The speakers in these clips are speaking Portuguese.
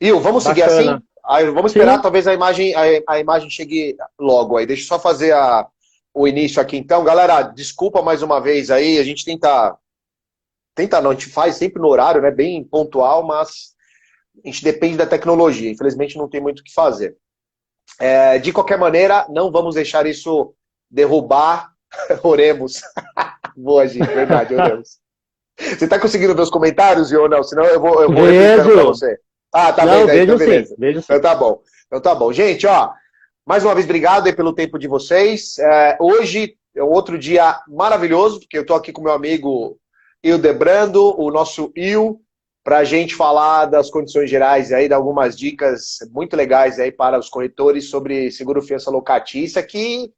Iu, vamos seguir assim? Bacana. Aí, vamos esperar, Sim, talvez a imagem chegue logo aí. Deixa eu só fazer o início aqui então. Galera, desculpa mais uma vez aí, a gente tenta não, a gente faz sempre no horário, né, bem pontual, mas a gente depende da tecnologia. Infelizmente não tem muito o que fazer. De qualquer maneira, não vamos deixar isso derrubar. Oremos. Boa, gente, verdade, oremos. Você está conseguindo ver os comentários, ou não? Senão eu vou replicando para vejo. você. Ah, tá Não, vendo aí, então vejo sim, beleza. vejo Então sim. tá bom. Então tá bom. Gente, ó, mais uma vez, obrigado aí pelo tempo de vocês. Hoje é um outro dia maravilhoso, porque eu tô aqui com meu amigo Hildebrando, o nosso Il, para a gente falar das condições gerais aí, dar algumas dicas muito legais aí para os corretores sobre seguro fiança locatícia, que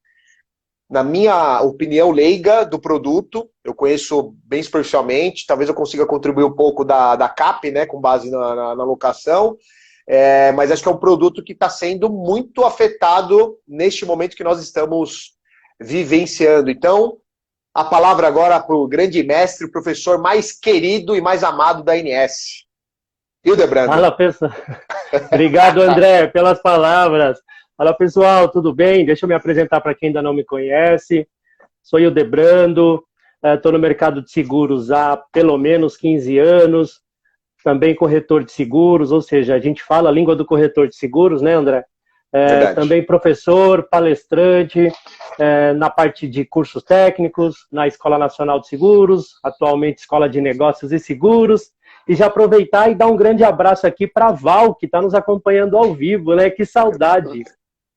na minha opinião leiga do produto, eu conheço bem superficialmente, talvez eu consiga contribuir um pouco da CAP, né, com base na locação, mas acho que é um produto que está sendo muito afetado neste momento que nós estamos vivenciando. Então, a palavra agora para o grande mestre, o professor mais querido e mais amado da ANS, Hildebrando. Fala, pessoal. Obrigado, André, pelas palavras. Fala, pessoal, tudo bem? Deixa eu me apresentar para quem ainda não me conhece. Sou Hildebrando, estou no mercado de seguros há pelo menos 15 anos, também corretor de seguros, ou seja, a gente fala a língua do corretor de seguros, né, André? Verdade. Também professor, palestrante, na parte de cursos técnicos, na Escola Nacional de Seguros, atualmente Escola de Negócios e Seguros. E já aproveitar e dar um grande abraço aqui para a Val, que está nos acompanhando ao vivo, né? Que saudade.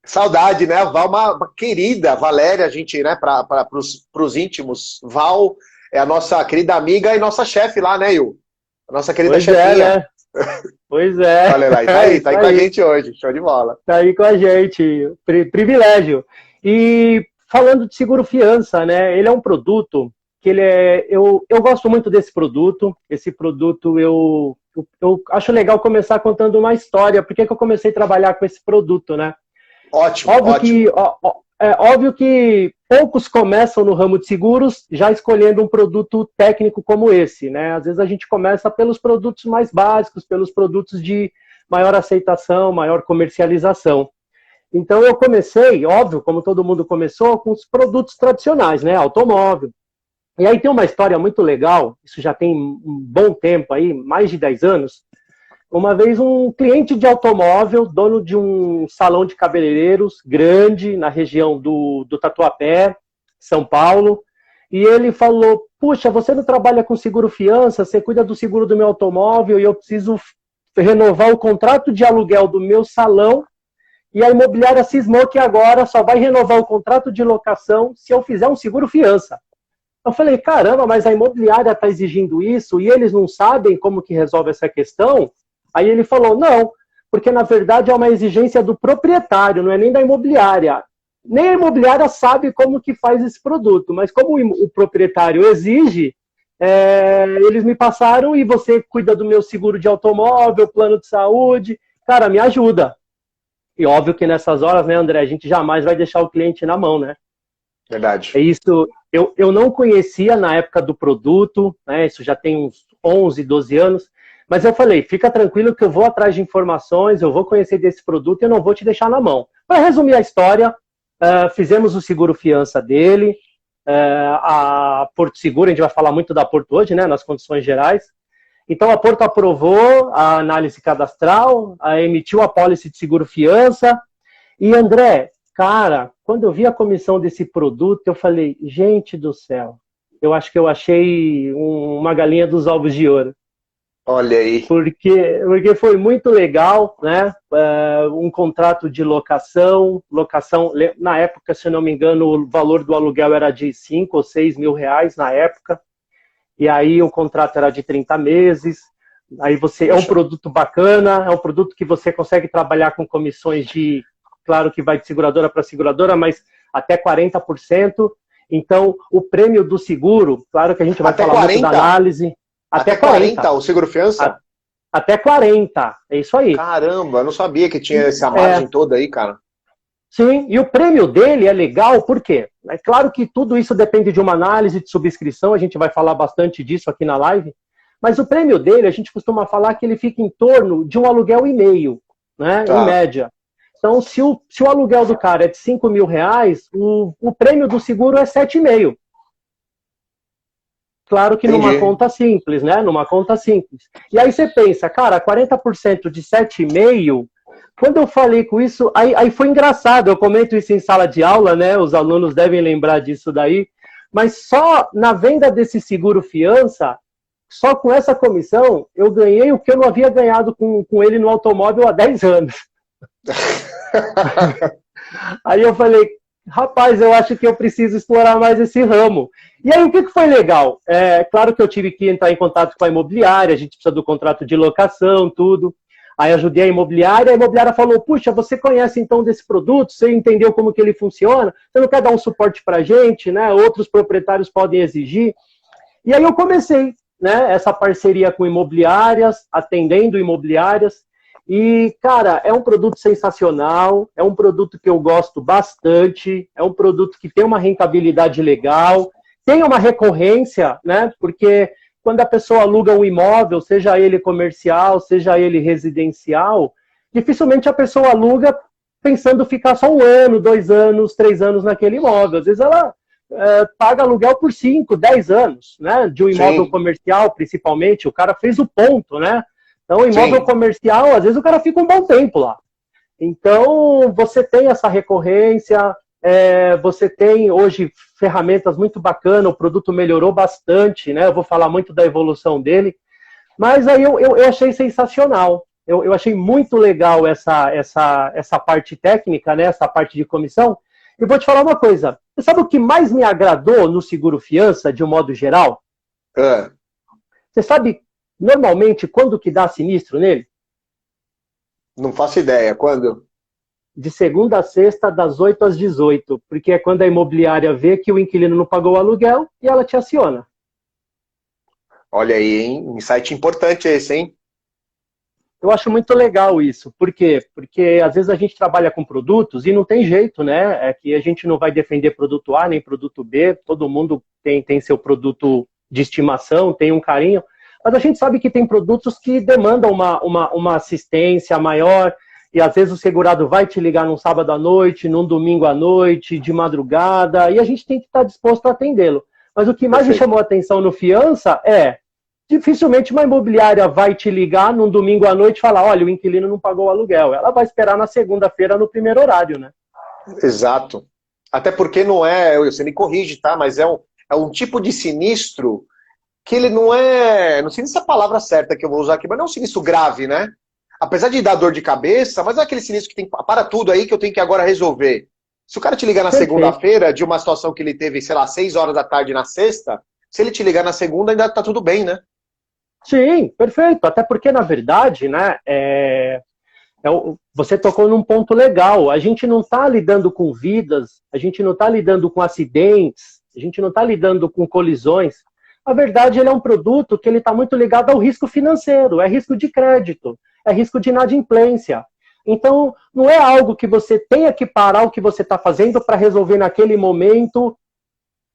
Saudade, né? A Val, uma querida, Valéria, a gente, né, para os íntimos, Val é a nossa querida amiga e nossa chefe lá, né, Yu? A nossa querida Pois é, chefinha. né? Pois é. Olha lá, e É tá isso aí com a aí. gente hoje, show de bola. Tá aí com a gente. Privilégio. E falando de seguro fiança, né? Ele é um produto que ele é. Eu gosto muito desse produto. Esse produto eu acho legal começar contando uma história. Por que eu comecei a trabalhar com esse produto, né? Ótimo, ótimo. Óbvio que poucos começam no ramo de seguros já escolhendo um produto técnico como esse, né? Às vezes a gente começa pelos produtos mais básicos, pelos produtos de maior aceitação, maior comercialização. Então eu comecei, óbvio, como todo mundo começou, com os produtos tradicionais, né? Automóvel. E aí tem uma história muito legal, isso já tem um bom tempo aí, mais de 10 anos. Uma vez um cliente de automóvel, dono de um salão de cabeleireiros grande na região do Tatuapé, São Paulo, e ele falou, puxa, você não trabalha com seguro fiança, você cuida do seguro do meu automóvel e eu preciso renovar o contrato de aluguel do meu salão e a imobiliária cismou que agora só vai renovar o contrato de locação se eu fizer um seguro fiança. Eu falei, caramba, mas a imobiliária está exigindo isso e eles não sabem como que resolve essa questão? Aí ele falou, não, porque na verdade é uma exigência do proprietário, não é nem da imobiliária. Nem a imobiliária sabe como que faz esse produto, mas como o proprietário exige, eles me passaram e você cuida do meu seguro de automóvel, plano de saúde, cara, me ajuda. E óbvio que nessas horas, né, André, a gente jamais vai deixar o cliente na mão, né? É Verdade. isso, eu não conhecia na época do produto, né, isso já tem uns 11, 12 anos, mas eu falei, fica tranquilo que eu vou atrás de informações, eu vou conhecer desse produto e eu não vou te deixar na mão. Para resumir a história, fizemos o seguro fiança dele, a Porto Seguro, a gente vai falar muito da Porto hoje, né, nas condições gerais. Então a Porto aprovou a análise cadastral, emitiu a pólice de seguro fiança, e André, cara, quando eu vi a comissão desse produto, eu falei, gente do céu, eu acho que eu achei uma galinha dos ovos de ouro. Olha aí. Porque foi muito legal, né? Um contrato de locação, na época, se não me engano, o valor do aluguel era de 5 ou 6 mil reais na época, e aí o contrato era de 30 meses, aí é um Poxa. produto bacana, é um produto que você consegue trabalhar com comissões de, claro que vai de seguradora para seguradora, mas até 40%. Então, o prêmio do seguro, claro que a gente vai Até falar muito da 40? análise, Até até 40 40%. o seguro fiança? Até 40%, é isso aí. Caramba, eu não sabia que tinha E, essa margem toda aí, cara. sim, e o prêmio dele é legal, por quê? É claro que tudo isso depende de uma análise de subscrição, a gente vai falar bastante disso aqui na live, Mas o prêmio dele, a gente costuma falar que ele fica em torno de um aluguel e meio, né, em média. Então, se o aluguel do cara é de R$ 5.000, o prêmio do seguro é 7,5. Claro que numa conta simples, né? Numa conta simples. E aí você pensa, cara, 40% de 7,5, quando eu falei com isso, aí foi engraçado, eu comento isso em sala de aula, né? Os alunos devem lembrar disso daí, mas só na venda desse seguro fiança, só com essa comissão, eu ganhei o que eu não havia ganhado com ele no automóvel há 10 anos. Aí eu falei, rapaz, eu acho que eu preciso explorar mais esse ramo. E aí, o que foi legal? Claro que eu tive que entrar em contato com a imobiliária, a gente precisa do contrato de locação, tudo. Aí ajudei a imobiliária falou, puxa, você conhece então desse produto, você entendeu como que ele funciona, você não quer dar um suporte para a gente, né? Outros proprietários podem exigir. E aí eu comecei, né, essa parceria com imobiliárias, atendendo imobiliárias, e, cara, é um produto sensacional, é um produto que eu gosto bastante, é um produto que tem uma rentabilidade legal, tem uma recorrência, né? Porque quando a pessoa aluga um imóvel, seja ele comercial, seja ele residencial, dificilmente a pessoa aluga pensando ficar só 1 ano, 2 anos, 3 anos naquele imóvel. Às vezes ela paga aluguel por 5, 10 anos, né? De um imóvel comercial, principalmente, o cara fez o ponto, né? Então, imóvel comercial, às vezes o cara fica um bom tempo lá. Então, você tem essa recorrência, você tem hoje ferramentas muito bacanas, o produto melhorou bastante, né? Eu vou falar muito da evolução dele, mas aí eu achei sensacional. Eu achei muito legal essa parte técnica, né? Essa parte de comissão. E vou te falar uma coisa. Você sabe o que mais me agradou no seguro fiança, de um modo geral? Você sabe, normalmente, quando que dá sinistro nele? Não faço ideia. Quando? De segunda a sexta, das 8 às 18, porque é quando a imobiliária vê que o inquilino não pagou o aluguel e ela te aciona. Olha aí, hein? Insight importante esse, hein? Eu acho muito legal isso. Por quê? Porque às vezes a gente trabalha com produtos e não tem jeito, né? É que a gente não vai defender produto A nem produto B, todo mundo tem seu produto de estimação, tem um carinho, mas a gente sabe que tem produtos que demandam uma assistência maior, e às vezes o segurado vai te ligar num sábado à noite, num domingo à noite, de madrugada, e a gente tem que estar disposto a atendê-lo. Mas o que mais me chamou a atenção no fiança dificilmente uma imobiliária vai te ligar num domingo à noite e falar, olha, o inquilino não pagou o aluguel. Ela vai esperar na segunda-feira no primeiro horário, né? Exato. Até porque não é, você me corrige, tá? Mas é um tipo de sinistro que ele não sei se é a palavra certa que eu vou usar aqui, mas não é um sinistro grave, né? Apesar de dar dor de cabeça, mas é aquele sinistro que tem para tudo aí que eu tenho que agora resolver. Se o cara te ligar na segunda-feira de uma situação que ele teve, sei lá, 6 horas da tarde na sexta, se ele te ligar na segunda, ainda tá tudo bem, né? Sim, perfeito. Até porque, na verdade, né, você tocou num ponto legal. A gente não está lidando com vidas, a gente não está lidando com acidentes, a gente não está lidando com colisões. Na verdade, ele é um produto que ele está muito ligado ao risco financeiro, é risco de crédito, é risco de inadimplência. Então, não é algo que você tenha que parar o que você está fazendo para resolver naquele momento,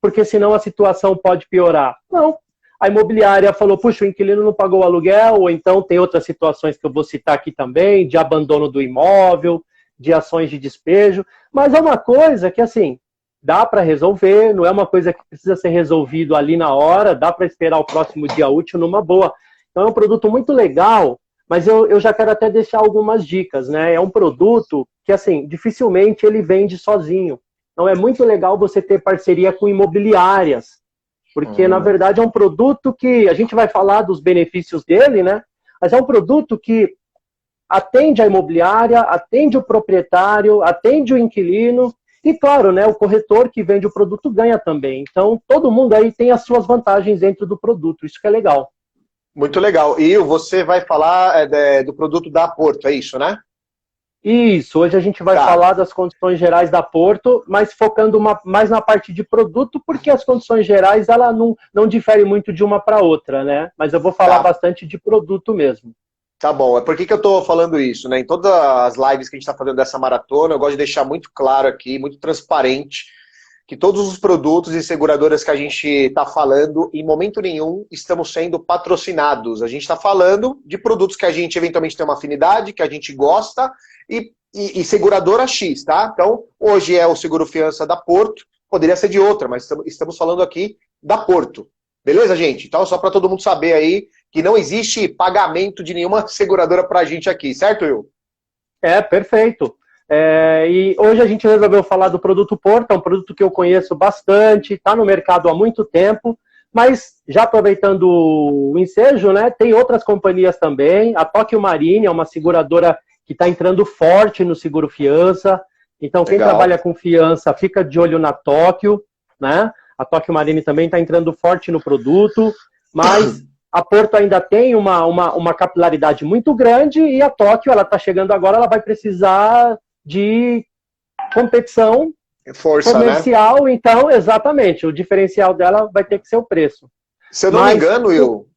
porque senão a situação pode piorar. Não. A imobiliária falou, puxa, o inquilino não pagou o aluguel, ou então tem outras situações que eu vou citar aqui também, de abandono do imóvel, de ações de despejo, mas é uma coisa que, assim, dá para resolver, não é uma coisa que precisa ser resolvido ali na hora, dá para esperar o próximo dia útil numa boa. Então é um produto muito legal, mas eu já quero até deixar algumas dicas, né? É um produto que, assim, dificilmente ele vende sozinho. Então é muito legal você ter parceria com imobiliárias, porque, na verdade, é um produto que a gente vai falar dos benefícios dele, né? Mas é um produto que atende a imobiliária, atende o proprietário, atende o inquilino e, claro, né, o corretor que vende o produto ganha também. Então, todo mundo aí tem as suas vantagens dentro do produto. Isso que é legal. Muito legal. E você vai falar do produto da Porto, é isso, né? Isso, hoje a gente vai falar das condições gerais da Porto, mas focando mais na parte de produto, porque as condições gerais ela não diferem muito de uma para outra, né? Mas eu vou falar bastante de produto mesmo. Tá bom, por que eu estou falando isso, né? Em todas as lives que a gente está fazendo dessa maratona, eu gosto de deixar muito claro aqui, muito transparente, que todos os produtos e seguradoras que a gente está falando, em momento nenhum, estamos sendo patrocinados. A gente está falando de produtos que a gente eventualmente tem uma afinidade, que a gente gosta, e seguradora X, tá? Então, hoje é o Seguro Fiança da Porto, poderia ser de outra, mas estamos falando aqui da Porto. Beleza, gente? Então, só para todo mundo saber aí que não existe pagamento de nenhuma seguradora para a gente aqui, certo, Will? Perfeito. E hoje a gente resolveu falar do produto Porto, é um produto que eu conheço bastante, está no mercado há muito tempo, mas já aproveitando o ensejo, né, tem outras companhias também. A Tóquio Marine é uma seguradora que está entrando forte no seguro fiança. Então, quem trabalha com fiança fica de olho na Tóquio, né? A Tóquio Marine também está entrando forte no produto, mas a Porto ainda tem uma capilaridade muito grande e a Tóquio, ela está chegando agora, ela vai precisar de competição comercial, né? Então, exatamente, o diferencial dela vai ter que ser o preço. Se eu não me engano, Will,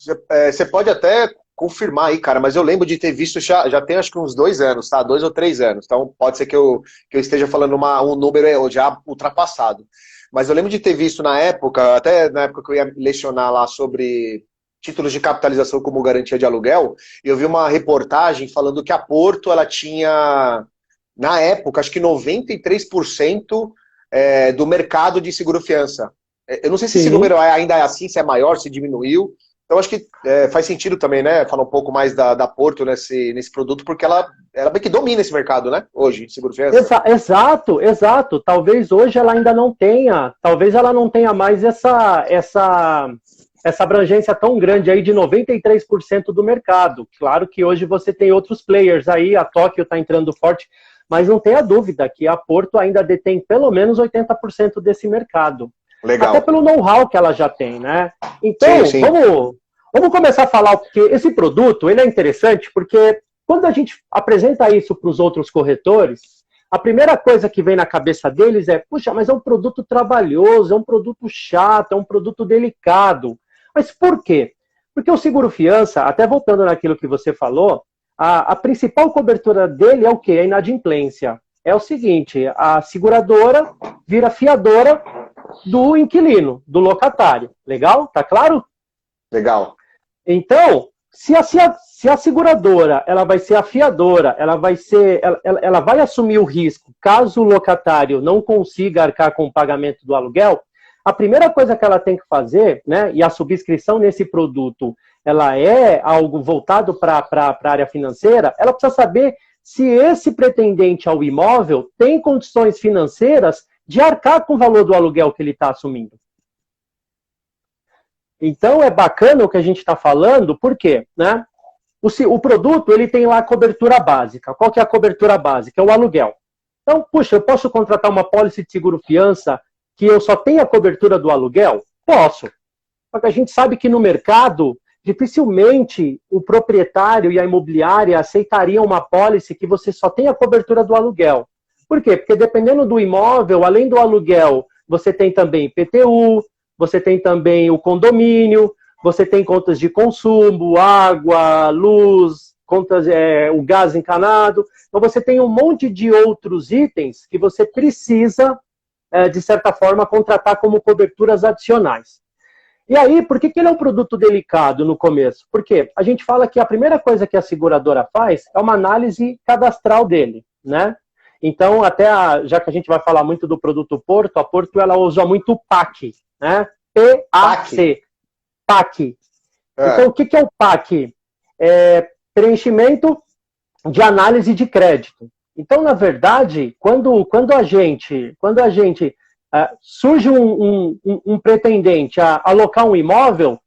você pode até confirmar aí, cara, mas eu lembro de ter visto, já tem acho que uns 2 anos, tá? 2 ou 3 anos, então pode ser que eu esteja falando um número já ultrapassado. Mas eu lembro de ter visto na época, até na época que eu ia lecionar lá sobre títulos de capitalização como garantia de aluguel, eu vi uma reportagem falando que a Porto, ela tinha, na época, acho que 93% do mercado de seguro-fiança. Eu não sei se esse número ainda é assim, se é maior, se diminuiu. Então acho que faz sentido também, né, falar um pouco mais da Porto nesse produto, porque ela meio que domina esse mercado, né, hoje, de seguro-fiança. Exato. Talvez hoje ela ainda não tenha, mais essa abrangência tão grande aí de 93% do mercado. Claro que hoje você tem outros players aí, a Tóquio está entrando forte, mas não tenha dúvida que a Porto ainda detém pelo menos 80% desse mercado. Legal. Até pelo know-how que ela já tem, né? Então, sim. Vamos começar a falar, porque esse produto, ele é interessante, porque quando a gente apresenta isso para os outros corretores, a primeira coisa que vem na cabeça deles é, puxa, mas é um produto trabalhoso, é um produto chato, é um produto delicado. Mas por quê? Porque o seguro-fiança, até voltando naquilo que você falou, a principal cobertura dele é o quê? É a inadimplência. É o seguinte, a seguradora vira fiadora do inquilino, do locatário. Legal? Tá claro? Legal. Então, se a seguradora ela vai ser a fiadora, ela vai assumir o risco caso o locatário não consiga arcar com o pagamento do aluguel, a primeira coisa que ela tem que fazer, né, e a subscrição nesse produto, ela é algo voltado para a área financeira, ela precisa saber se esse pretendente ao imóvel tem condições financeiras de arcar com o valor do aluguel que ele está assumindo. Então, é bacana o que a gente está falando, por quê? Né? O produto, ele tem lá a cobertura básica. Qual que é a cobertura básica? É o aluguel. Então, puxa, eu posso contratar uma pólice de seguro-fiança que eu só tenha a cobertura do aluguel? Posso. Só que a gente sabe que no mercado, dificilmente o proprietário e a imobiliária aceitariam uma pólice que você só tenha a cobertura do aluguel. Por quê? Porque dependendo do imóvel, além do aluguel, você tem também IPTU, você tem também o condomínio, você tem contas de consumo, água, luz, contas, o gás encanado. Então você tem um monte de outros itens que você precisa, de certa forma, contratar como coberturas adicionais. E aí, por que ele é um produto delicado no começo? Porque a gente fala que a primeira coisa que a seguradora faz é uma análise cadastral dele, né? Então, até já que a gente vai falar muito do produto Porto, a Porto ela usa muito o PAC, né? P-A-C. PAC. Então, o que é o PAC? É preenchimento de análise de crédito. Então, na verdade, quando a gente surge um pretendente a alocar um imóvel,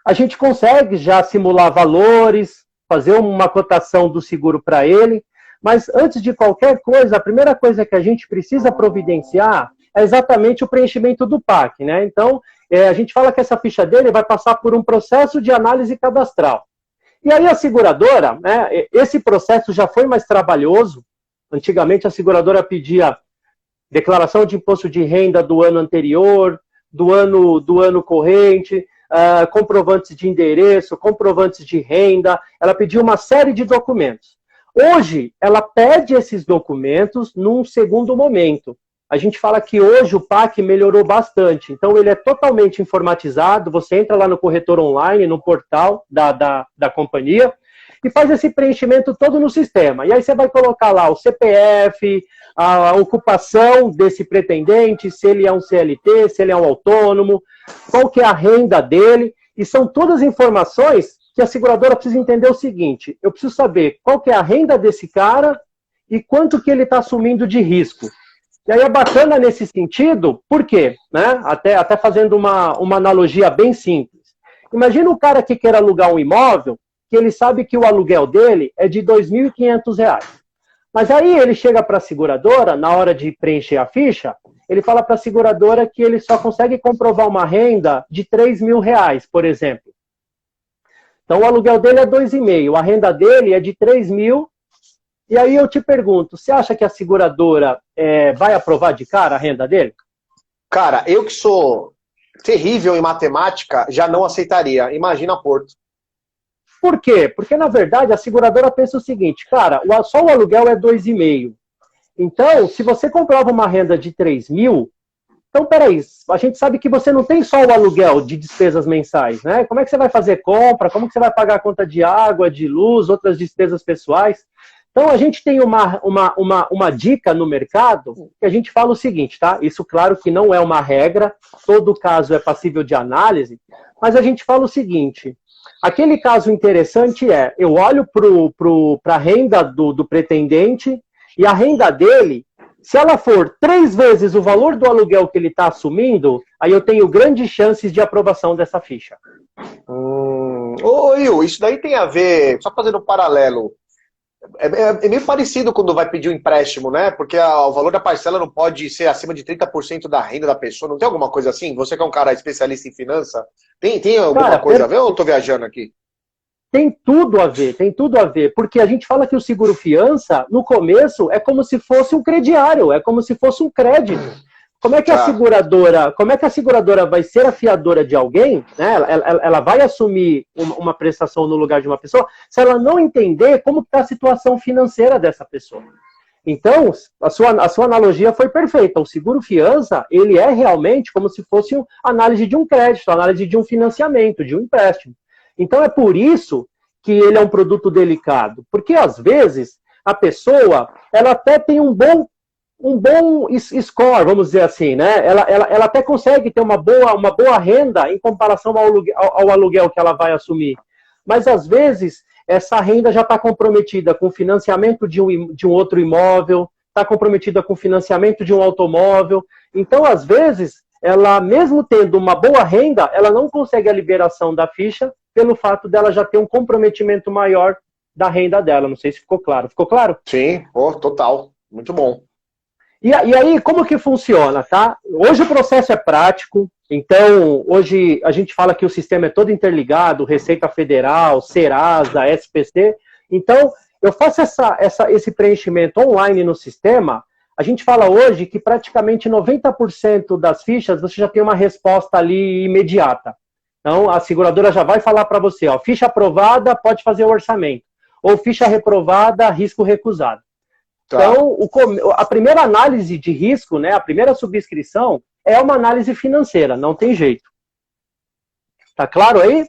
a gente consegue já simular valores, fazer uma cotação do seguro para ele, mas antes de qualquer coisa, a primeira coisa que a gente precisa providenciar é exatamente o preenchimento do PAC, né? Então, a gente fala que essa ficha dele vai passar por um processo de análise cadastral. E aí a seguradora, né, esse processo já foi mais trabalhoso. Antigamente a seguradora pedia declaração de imposto de renda do ano anterior, do ano corrente, comprovantes de endereço, comprovantes de renda, ela pedia uma série de documentos. Hoje, ela pede esses documentos num segundo momento. a gente fala que hoje o PAC melhorou bastante. Então, ele é totalmente informatizado, você entra lá no corretor online, no portal da companhia, e faz esse preenchimento todo no sistema. E aí você vai colocar lá o CPF, a ocupação desse pretendente, se ele é um CLT, se ele é um autônomo, qual que é a renda dele, e são todas informações que a seguradora precisa entender o seguinte: eu preciso saber qual que é a renda desse cara e quanto que ele está assumindo de risco. E aí é bacana nesse sentido, por quê? Né? Até fazendo uma analogia bem simples. Imagina o cara que quer alugar um imóvel, que ele sabe que o aluguel dele é de R$ 2.500. Mas aí ele chega para a seguradora, na hora de preencher a ficha, ele fala para a seguradora que ele só consegue comprovar uma renda de R$ 3.000, por exemplo. Então o aluguel dele é 2,5, a renda dele é de 3.000. E aí eu te pergunto, você acha que a seguradora vai aprovar de cara a renda dele? Cara, eu que sou terrível em matemática, já não aceitaria. Imagina a Porto. Por quê? Porque, na verdade, a seguradora pensa o seguinte, cara, só o aluguel é 2,5. Então, se você comprova uma renda de 3.000, então, peraí, a gente sabe que você não tem só o aluguel de despesas mensais, né? Como é que você vai fazer compra? Como que você vai pagar a conta de água, de luz, outras despesas pessoais? Então, a gente tem uma dica no mercado que a gente fala o seguinte, tá? Isso, claro, que não é uma regra, todo caso é passível de análise, mas a gente fala o seguinte: aquele caso interessante é, eu olho para a renda do pretendente e a renda dele, se ela for 3 vezes o valor do aluguel que ele está assumindo, aí eu tenho grandes chances de aprovação dessa ficha. Ô, Will, isso daí tem a ver, só fazendo um paralelo, é meio parecido quando vai pedir um empréstimo, né? Porque o valor da parcela não pode ser acima de 30% da renda da pessoa. Não tem alguma coisa assim? Você que é um cara especialista em finança, tem alguma coisa a ver ou eu tô viajando aqui? Tem tudo a ver, tem tudo a ver. Porque a gente fala que o seguro-fiança, no começo, é como se fosse um crediário, é como se fosse um crédito. Como é que a seguradora vai ser a fiadora de alguém, né? Ela vai assumir uma prestação no lugar de uma pessoa, se ela não entender como está a situação financeira dessa pessoa. Então, a sua analogia foi perfeita. O seguro-fiança, ele é realmente como se fosse uma análise de um crédito, análise de um financiamento, de um empréstimo. Então, é por isso que ele é um produto delicado. Porque, às vezes, a pessoa, ela até tem um bom score, vamos dizer assim, né? Ela até consegue ter uma boa renda em comparação ao aluguel que ela vai assumir. Mas, às vezes, essa renda já está comprometida com o financiamento de um outro imóvel, está comprometida com o financiamento de um automóvel. Então, às vezes, ela, mesmo tendo uma boa renda, ela não consegue a liberação da ficha pelo fato dela já ter um comprometimento maior da renda dela. Não sei se ficou claro. Ficou claro? Sim, total. Muito bom. E aí, como que funciona, tá? Hoje o processo é prático, então, hoje a gente fala que o sistema é todo interligado, Receita Federal, Serasa, SPC. Então, eu faço esse preenchimento online no sistema, a gente fala hoje que praticamente 90% das fichas você já tem uma resposta ali imediata. Então, a seguradora já vai falar para você, ó, ficha aprovada, pode fazer o orçamento. Ou ficha reprovada, risco recusado. Tá. Então, a primeira análise de risco, né, a primeira subscrição, é uma análise financeira, não tem jeito. Tá claro aí?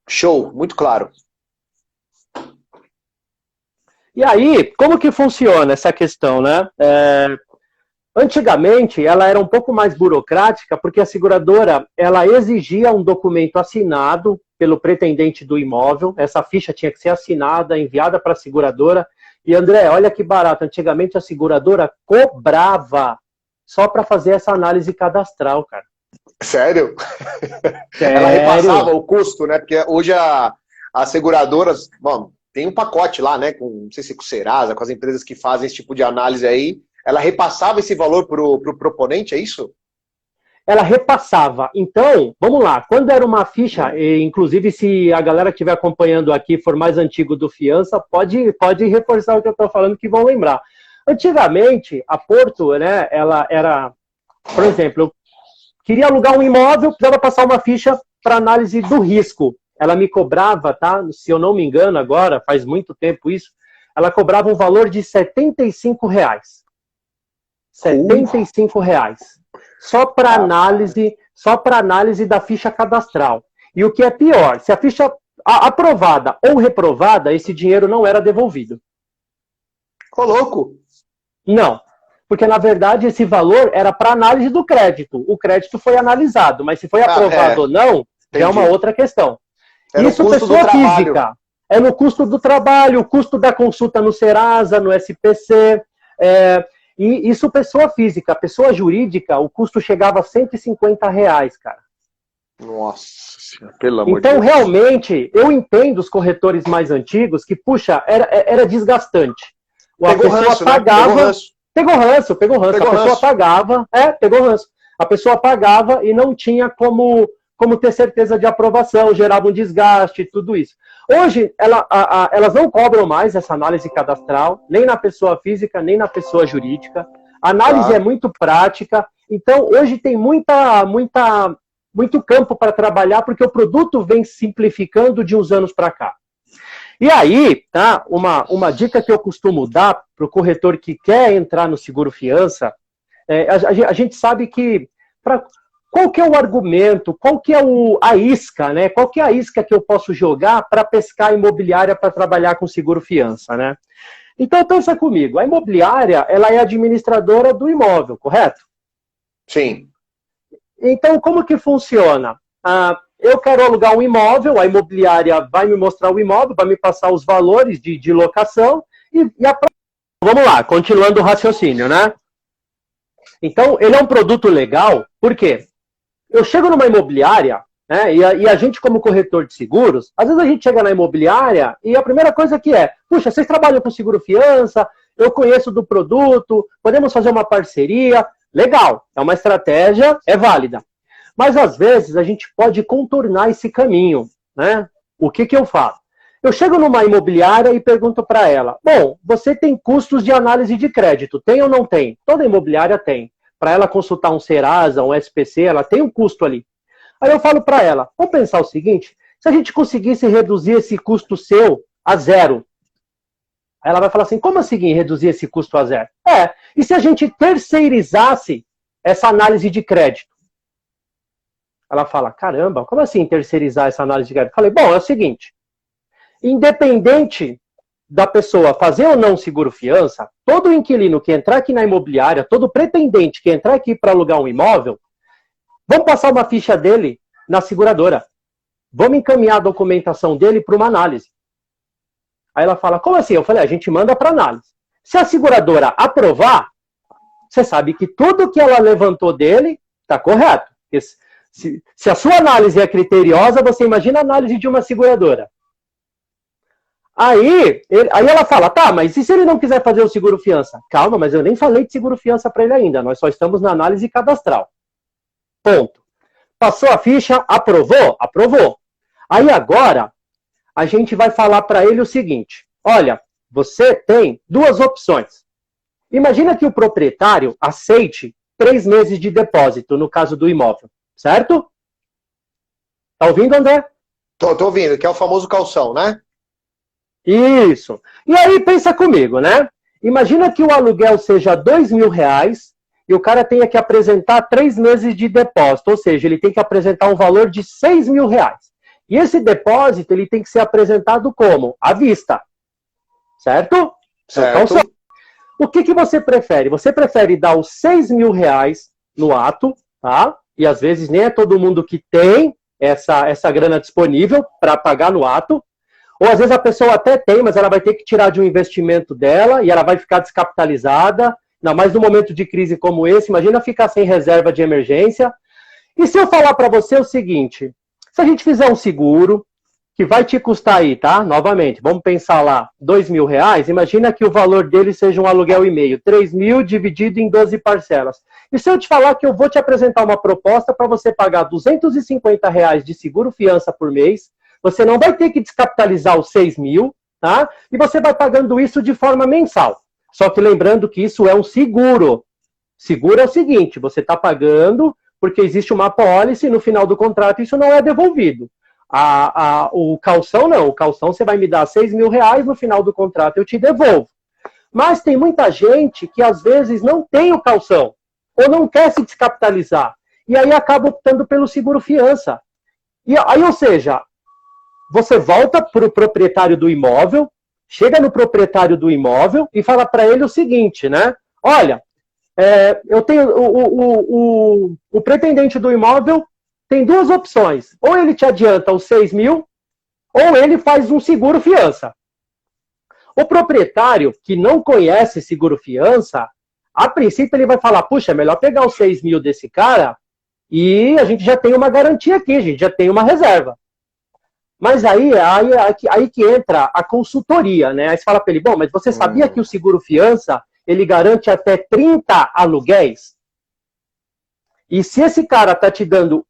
Show, muito claro. E aí, como que funciona essa questão, né? Antigamente, ela era um pouco mais burocrática, porque a seguradora, ela exigia um documento assinado pelo pretendente do imóvel, essa ficha tinha que ser assinada, enviada para a seguradora. E, André, olha que barato, antigamente a seguradora cobrava só para fazer essa análise cadastral, cara. Sério? Sério? Ela repassava o custo, né? Porque hoje as seguradoras, bom, tem um pacote lá, né? Com, não sei se com o Serasa, com as empresas que fazem esse tipo de análise aí. Ela repassava esse valor pro proponente, é isso? Ela repassava. Então, vamos lá, quando era uma ficha, inclusive se a galera que estiver acompanhando aqui for mais antigo do Fiança, pode reforçar o que eu estou falando que vão lembrar. Antigamente, a Porto, né, ela era, por exemplo, eu queria alugar um imóvel, precisava passar uma ficha para análise do risco. Ela me cobrava, tá? Se eu não me engano agora, faz muito tempo isso, ela cobrava um valor de R$ 75. R$ 75. Só para análise da ficha cadastral. E o que é pior, se a ficha aprovada ou reprovada, esse dinheiro não era devolvido. Ô, louco! Não, porque na verdade esse valor era para análise do crédito. O crédito foi analisado, mas se foi aprovado ou não, já é uma outra questão. Isso pessoa física. É no custo do trabalho, o custo da consulta no Serasa, no SPC. E isso pessoa física. Pessoa jurídica, o custo chegava a R$ 150, cara. Nossa Senhora, pelo amor de Deus. Então, Deus. Realmente, eu entendo os corretores mais antigos que, puxa, era desgastante. A pessoa pagava... Pegou ranço. A pessoa pagava... pegou ranço. A pessoa pagava e não tinha como ter certeza de aprovação, gerava um desgaste, tudo isso. Hoje, elas não cobram mais essa análise cadastral, nem na pessoa física, nem na pessoa jurídica. A análise é muito prática. Então, hoje tem muito campo para trabalhar, porque o produto vem simplificando de uns anos para cá. E aí, tá, uma dica que eu costumo dar para o corretor que quer entrar no seguro fiança, a gente sabe que... Qual que é o argumento, qual que é a isca, né? Qual que é a isca que eu posso jogar para pescar a imobiliária para trabalhar com seguro fiança, né? Então, pensa comigo, a imobiliária, ela é administradora do imóvel, correto? Sim. Então, como que funciona? Eu quero alugar um imóvel, a imobiliária vai me mostrar o imóvel, vai me passar os valores de locação Vamos lá, continuando o raciocínio, né? Então, ele é um produto legal, por quê? Eu chego numa imobiliária, né, e a gente, como corretor de seguros, às vezes a gente chega na imobiliária e a primeira coisa que puxa, vocês trabalham com seguro fiança, eu conheço do produto, podemos fazer uma parceria, legal, é uma estratégia, é válida. Mas às vezes a gente pode contornar esse caminho, né? O que eu faço? Eu chego numa imobiliária e pergunto para ela, bom, você tem custos de análise de crédito, tem ou não tem? Toda imobiliária tem. Para ela consultar um Serasa, um SPC, ela tem um custo ali. Aí eu falo para ela, vamos pensar o seguinte, se a gente conseguisse reduzir esse custo seu a zero, aí ela vai falar assim, como assim reduzir esse custo a zero? E se a gente terceirizasse essa análise de crédito? Ela fala, caramba, como assim terceirizar essa análise de crédito? Eu falei, bom, é o seguinte, independente da pessoa fazer ou não seguro fiança, todo inquilino que entrar aqui na imobiliária, todo pretendente que entrar aqui para alugar um imóvel, vamos passar uma ficha dele na seguradora. Vamos encaminhar a documentação dele para uma análise. Aí ela fala, como assim? Eu falei, a gente manda para análise. Se a seguradora aprovar, você sabe que tudo que ela levantou dele está correto. Se a sua análise é criteriosa, você imagina a análise de uma seguradora. Aí ela fala, tá, mas e se ele não quiser fazer o seguro fiança? Calma, mas eu nem falei de seguro fiança para ele ainda, nós só estamos na análise cadastral. Ponto. Passou a ficha, aprovou? Aprovou. Aí agora, a gente vai falar para ele o seguinte, olha, você tem duas opções. Imagina que o proprietário aceite 3 meses de depósito, no caso do imóvel, certo? Tá ouvindo, André? Tô ouvindo, que é o famoso calção, né? Isso. E aí, pensa comigo, né? Imagina que o aluguel seja R$2.000 e o cara tenha que apresentar 3 meses de depósito, ou seja, ele tem que apresentar um valor de R$6.000. E esse depósito, ele tem que ser apresentado como? À vista. Certo? Certo. Então, o que você prefere? Você prefere dar os R$6.000 no ato, tá? E às vezes nem é todo mundo que tem essa grana disponível para pagar no ato. Ou às vezes a pessoa até tem, mas ela vai ter que tirar de um investimento dela e ela vai ficar descapitalizada, ainda mais num momento de crise como esse. Imagina ficar sem reserva de emergência. E se eu falar para você o seguinte, se a gente fizer um seguro, que vai te custar aí, tá? Novamente, vamos pensar lá, R$2.000, imagina que o valor dele seja um aluguel e meio, 3.000 dividido em 12 parcelas. E se eu te falar que eu vou te apresentar uma proposta para você pagar R$250 de seguro fiança por mês, você não vai ter que descapitalizar os 6.000, tá? E você vai pagando isso de forma mensal. Só que lembrando que isso é um seguro. Seguro é o seguinte, você está pagando porque existe uma apólice e no final do contrato isso não é devolvido. O calção não, o calção você vai me dar R$6.000, no final do contrato eu te devolvo. Mas tem muita gente que às vezes não tem o calção, ou não quer se descapitalizar, e aí acaba optando pelo seguro fiança. E aí, ou seja, você volta para o proprietário do imóvel, chega no proprietário do imóvel e fala para ele o seguinte, né? Olha, eu tenho o pretendente do imóvel tem duas opções. Ou ele te adianta os 6 mil, ou ele faz um seguro fiança. O proprietário que não conhece seguro fiança, a princípio ele vai falar, puxa, é melhor pegar os 6 mil desse cara e a gente já tem uma garantia aqui, a gente já tem uma reserva. Mas aí que entra a consultoria, né? Aí você fala para ele, bom, mas você sabia que o seguro fiança, ele garante até 30 aluguéis? E se esse cara está te dando...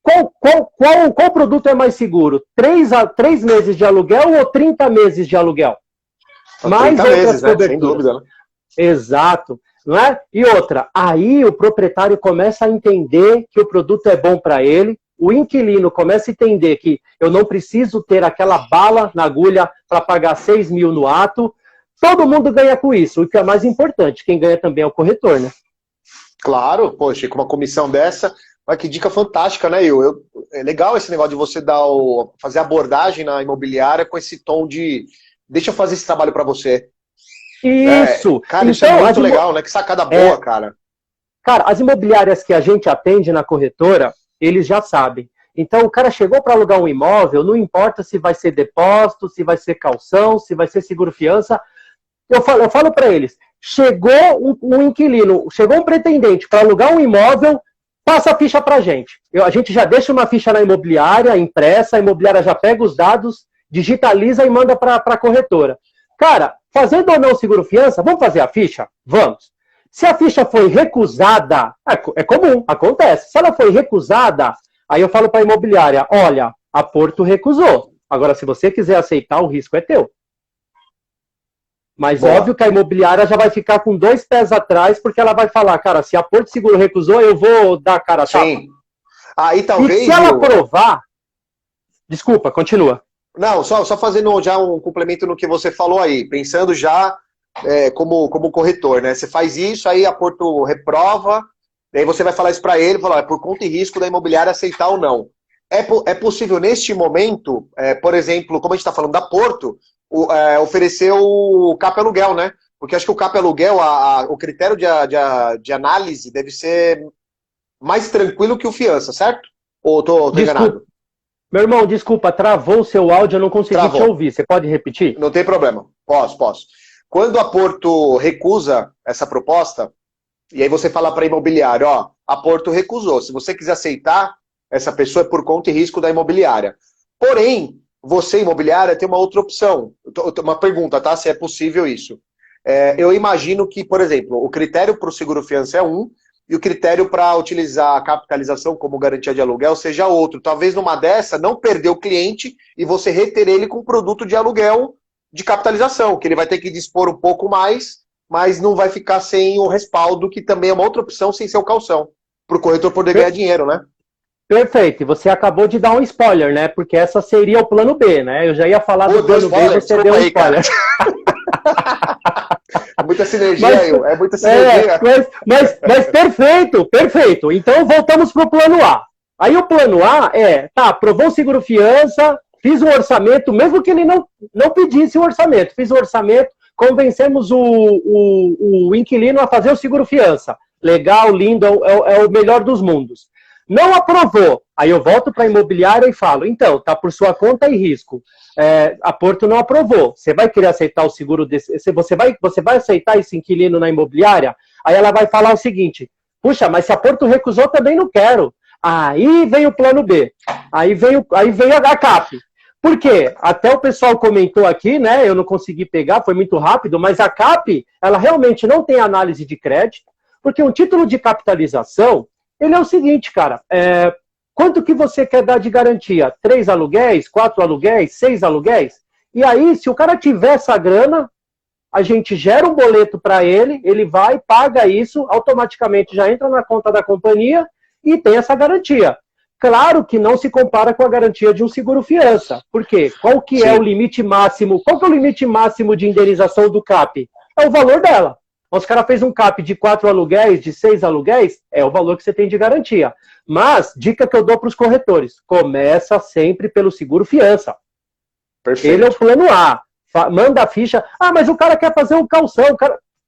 Qual produto é mais seguro? 3 meses de aluguel ou 30 meses de aluguel? Mais outras meses, né? coberturas. Sem dúvida, né? Exato. Não é? E outra, aí o proprietário começa a entender que o produto é bom para ele, o inquilino começa a entender que eu não preciso ter aquela bala na agulha para pagar 6 mil no ato. Todo mundo ganha com isso. O que é mais importante, quem ganha também é o corretor, né? Claro, poxa, com uma comissão dessa, olha que dica fantástica, né, é legal esse negócio de você fazer abordagem na imobiliária com esse tom de deixa eu fazer esse trabalho para você. Isso! Cara, então, isso é muito legal, né? Que sacada boa, cara. Cara, as imobiliárias que a gente atende na corretora, eles já sabem. Então, o cara chegou para alugar um imóvel, não importa se vai ser depósito, se vai ser calção, se vai ser seguro-fiança. Eu falo para eles, chegou um inquilino, chegou um pretendente para alugar um imóvel, passa a ficha para a gente. A gente já deixa uma ficha na imobiliária, impressa, a imobiliária já pega os dados, digitaliza e manda para a corretora. Cara, fazendo ou não seguro-fiança, vamos fazer a ficha? Vamos. Se a ficha foi recusada, é comum, acontece. Se ela foi recusada, aí eu falo para a imobiliária, olha, a Porto recusou. Agora, se você quiser aceitar, o risco é teu. Mas óbvio que a imobiliária já vai ficar com 2 pés atrás, porque ela vai falar, cara, se a Porto Seguro recusou, eu vou dar a cara a tapa. Sim. Aí talvez... E se ela provar... Desculpa, continua. Não, só fazendo já um complemento no que você falou aí, pensando já como corretor, né? Você faz isso, aí a Porto reprova, daí você vai falar isso para ele, falar, é por conta e risco da imobiliária aceitar ou não. É possível, neste momento, por exemplo, como a gente está falando da Porto, oferecer o CAP aluguel, né? Porque acho que o CAP aluguel, o critério de análise deve ser mais tranquilo que o fiança, certo? Ou tô enganado? Meu irmão, desculpa, travou o seu áudio, eu não consegui te ouvir. Você pode repetir? Não tem problema. Posso. Quando a Porto recusa essa proposta, e aí você fala para a imobiliária, ó, a Porto recusou. Se você quiser aceitar, essa pessoa é por conta e risco da imobiliária. Porém, você, imobiliária, tem uma outra opção. Uma pergunta, tá? Se é possível isso. Eu imagino que, por exemplo, o critério para o seguro-fiança é um, e o critério para utilizar a capitalização como garantia de aluguel seja outro. Talvez numa dessa, não perder o cliente e você reter ele com produto de aluguel de capitalização, que ele vai ter que dispor um pouco mais, mas não vai ficar sem o respaldo, que também é uma outra opção sem ser o calção, para o corretor poder ganhar dinheiro, né? Perfeito, e você acabou de dar um spoiler, né? Porque essa seria o plano B, né? Eu já ia falar do plano B, você deu um spoiler. É muita sinergia, é muita sinergia. Mas perfeito. Então voltamos para o plano A. Aí o plano A aprovou o seguro-fiança, fiz um orçamento, mesmo que ele não pedisse o orçamento, fiz o orçamento, convencemos o inquilino a fazer o seguro-fiança. Legal, lindo, é o melhor dos mundos. Não aprovou. Aí eu volto para a imobiliária e falo, então, tá por sua conta e risco. A Porto não aprovou. Você vai querer aceitar o seguro desse... Você vai aceitar esse inquilino na imobiliária? Aí ela vai falar o seguinte, puxa, mas se a Porto recusou, também não quero. Aí vem o plano B. Aí vem a CAP. Por quê? Até o pessoal comentou aqui, né? Eu não consegui pegar, foi muito rápido, mas a CAP, ela realmente não tem análise de crédito, porque um título de capitalização, ele é o seguinte, cara, quanto que você quer dar de garantia? 3 aluguéis, 4 aluguéis, 6 aluguéis? E aí, se o cara tiver essa grana, a gente gera um boleto para ele, ele vai, paga isso, automaticamente já entra na conta da companhia e tem essa garantia. Claro que não se compara com a garantia de um seguro-fiança. Por quê? Qual que é o limite máximo? Qual que é o limite máximo de indenização do CAP? é o valor dela. Os caras fez um cap de 4 aluguéis, de 6 aluguéis, é o valor que você tem de garantia. Mas, dica que eu dou para os corretores, começa sempre pelo seguro fiança. Perfeito. Ele é o plano A. Manda a ficha. Ah, mas o cara quer fazer um calção.